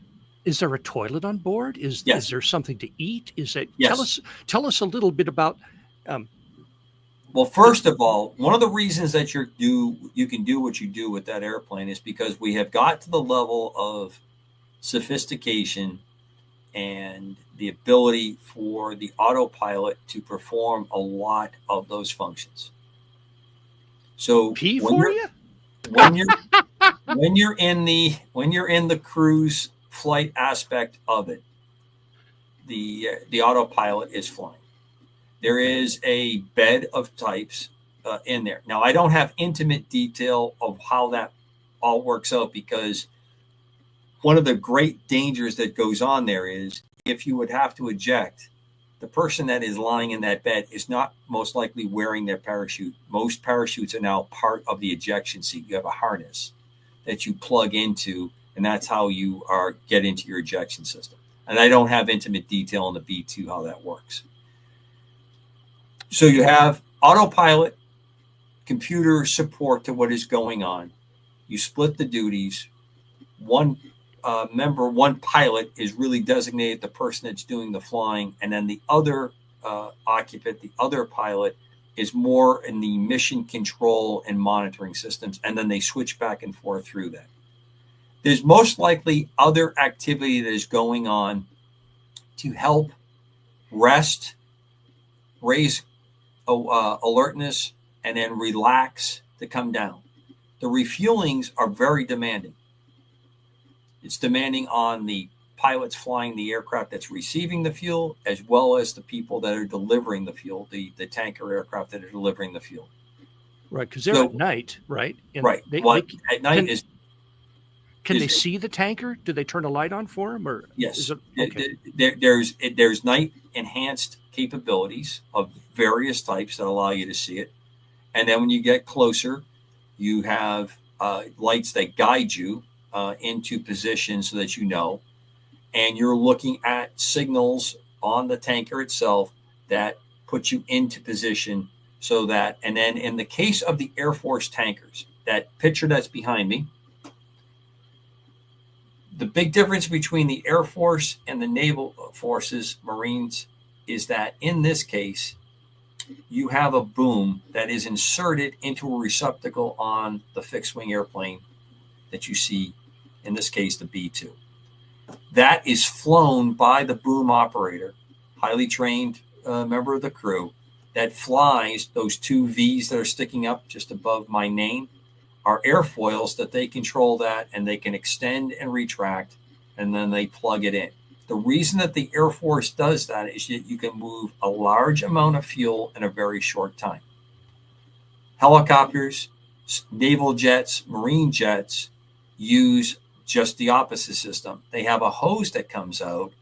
is there a toilet on board? Is there something to eat? Tell us a little bit about. Well, first of all, one of the reasons that you can do what you do with that airplane is because we have got to the level of sophistication and the ability for the autopilot to perform a lot of those functions. So when you're in the cruise flight aspect of it, the autopilot is flying. There is a bed of types in there. Now, I don't have intimate detail of how that all works out, because one of the great dangers that goes on there is if you would have to eject, the person that is lying in that bed is not most likely wearing their parachute. Most parachutes are now part of the ejection seat. You have a harness that you plug into, and that's how you get into your ejection system. And I don't have intimate detail on the B2 how that works. So you have autopilot, computer support to what is going on. You split the duties. One pilot is really designated the person that's doing the flying, and then the other occupant, the other pilot, is more in the mission control and monitoring systems, and then they switch back and forth through that. There's most likely other activity that is going on to help rest, raise alertness, and then relax to come down. The refuelings are very demanding. It's demanding on the pilots flying the aircraft that's receiving the fuel, as well as the people that are delivering the fuel, the tanker aircraft that are delivering the fuel. Right, because they're at night, right? And right. At night Can they see the tanker? Do they turn a light on for them? Or yes, there's night enhanced capabilities of various types that allow you to see it, and then when you get closer, you have lights that guide you into position so that you know, and you're looking at signals on the tanker itself that put you into position so that, and then in the case of the Air Force tankers, that picture that's behind me, the big difference between the Air Force and the Naval Forces, Marines, is that in this case, you have a boom that is inserted into a receptacle on the fixed-wing airplane that you see, in this case, the B-2. That is flown by the boom operator, highly trained member of the crew, that flies those two V's that are sticking up just above my name, are airfoils that they control that, and they can extend and retract, and then they plug it in. The reason that the Air Force does that is that you can move a large amount of fuel in a very short time. Helicopters, naval jets, marine jets use just the opposite system. They have a hose that comes out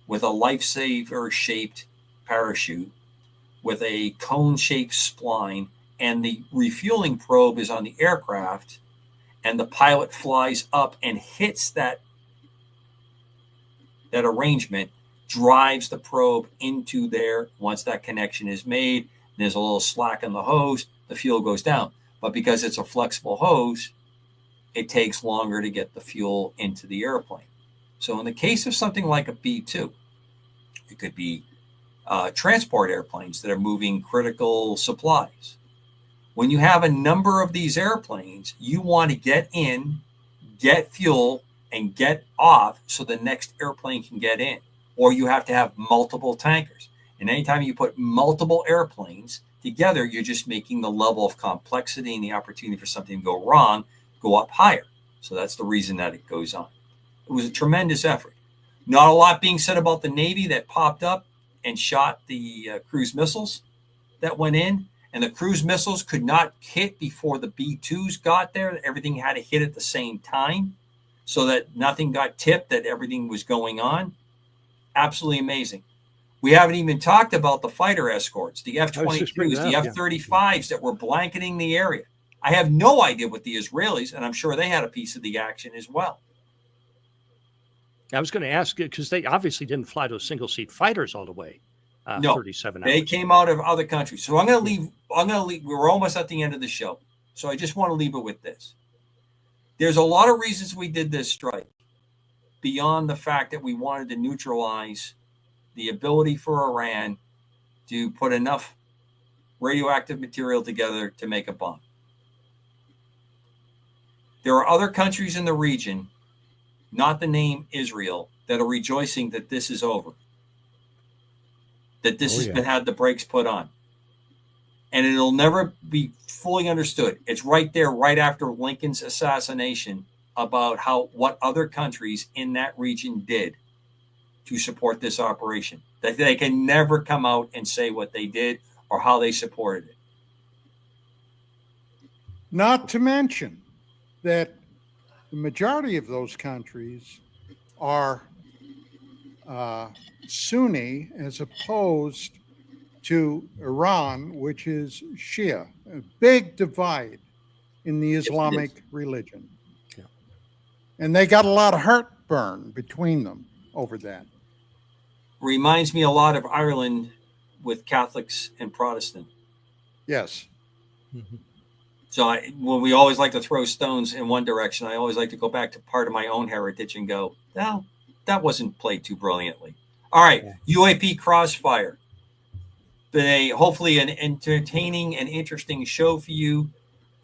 with a lifesaver shaped parachute with a cone shaped spline, and the refueling probe is on the aircraft, and the pilot flies up and hits that arrangement, drives the probe into there. Once that connection is made, there's a little slack in the hose, the fuel goes down. But because it's a flexible hose, it takes longer to get the fuel into the airplane. So in the case of something like a B-2, it could be transport airplanes that are moving critical supplies. When you have a number of these airplanes, you want to get in, get fuel, and get off so the next airplane can get in. Or you have to have multiple tankers. And anytime you put multiple airplanes together, you're just making the level of complexity and the opportunity for something to go wrong go up higher. So that's the reason that it goes on. It was a tremendous effort. Not a lot being said about the Navy that popped up and shot the cruise missiles that went in. And the cruise missiles could not hit before the B-2s got there. Everything had to hit at the same time so that nothing got tipped, that everything was going on. Absolutely amazing. We haven't even talked about the fighter escorts, the F-22s, the F-35s that were blanketing the area. I have no idea what the Israelis, and I'm sure they had a piece of the action as well. I was going to ask, because they obviously didn't fly those single-seat fighters all the way. No, 37 they hours. came out of other countries. So I'm going to leave. We're almost at the end of the show. So I just want to leave it with this. There's a lot of reasons we did this strike beyond the fact that we wanted to neutralize the ability for Iran to put enough radioactive material together to make a bomb. There are other countries in the region, not the name Israel, that are rejoicing that this is over. That this has been had the brakes put on. And it'll never be fully understood. It's right there, right after Lincoln's assassination, about what other countries in that region did to support this operation. That they can never come out and say what they did or how they supported it. Not to mention that the majority of those countries are Sunni as opposed to Iran, which is Shia. A big divide in the Islamic religion. Yeah. And they got a lot of heartburn between them over that. Reminds me a lot of Ireland with Catholics and Protestant. Yes. Mm-hmm. So when we always like to throw stones in one direction, I always like to go back to part of my own heritage and go, no, that wasn't played too brilliantly. All right, UAP Crossfire. Been hopefully an entertaining and interesting show for you.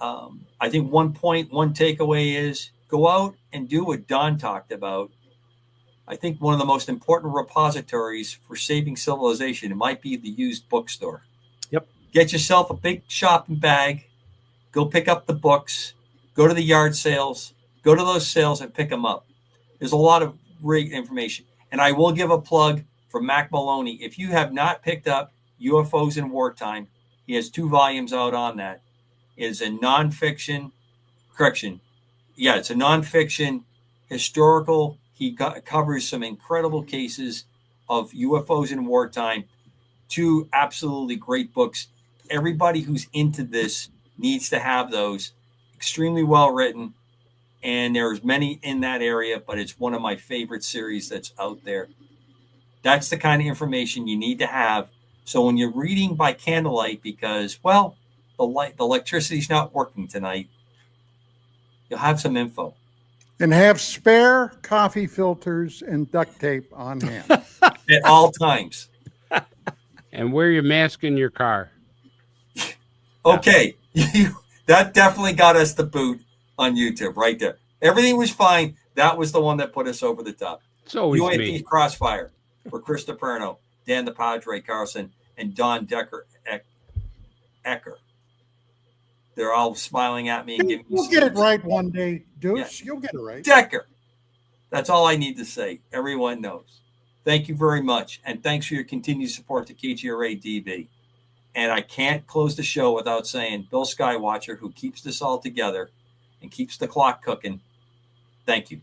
I think one takeaway is go out and do what Don talked about. I think one of the most important repositories for saving civilization, it might be the used bookstore. Yep. Get yourself a big shopping bag. Go pick up the books. Go to the yard sales. Go to those sales and pick them up. There's a lot of great information. And I will give a plug for Mac Maloney. If you have not picked up UFOs in Wartime, he has 2 volumes out on that. It's a nonfiction, it's a nonfiction historical. He covers some incredible cases of UFOs in wartime. 2 absolutely great books. Everybody who's into this needs to have those. Extremely well written. And there's many in that area, but it's one of my favorite series that's out there. That's the kind of information you need to have. So when you're reading by candlelight because, well, the electricity's not working tonight, you'll have some info. And have spare coffee filters and duct tape on hand. At all times. And wear your mask in your car. Okay. That definitely got us the boot on YouTube right there. Everything was fine. That was the one that put us over the top. It's always UAP me. Crossfire for Chris DePerno, Dan the Padre Carlson, and Don Ecker. They're all smiling at me and giving me. You'll get it right one day, Deuce. Yeah. You'll get it right. Decker. That's all I need to say. Everyone knows. Thank you very much. And thanks for your continued support to KGRA DB. And I can't close the show without saying Bill Skywatcher, who keeps this all together and keeps the clock cooking. Thank you.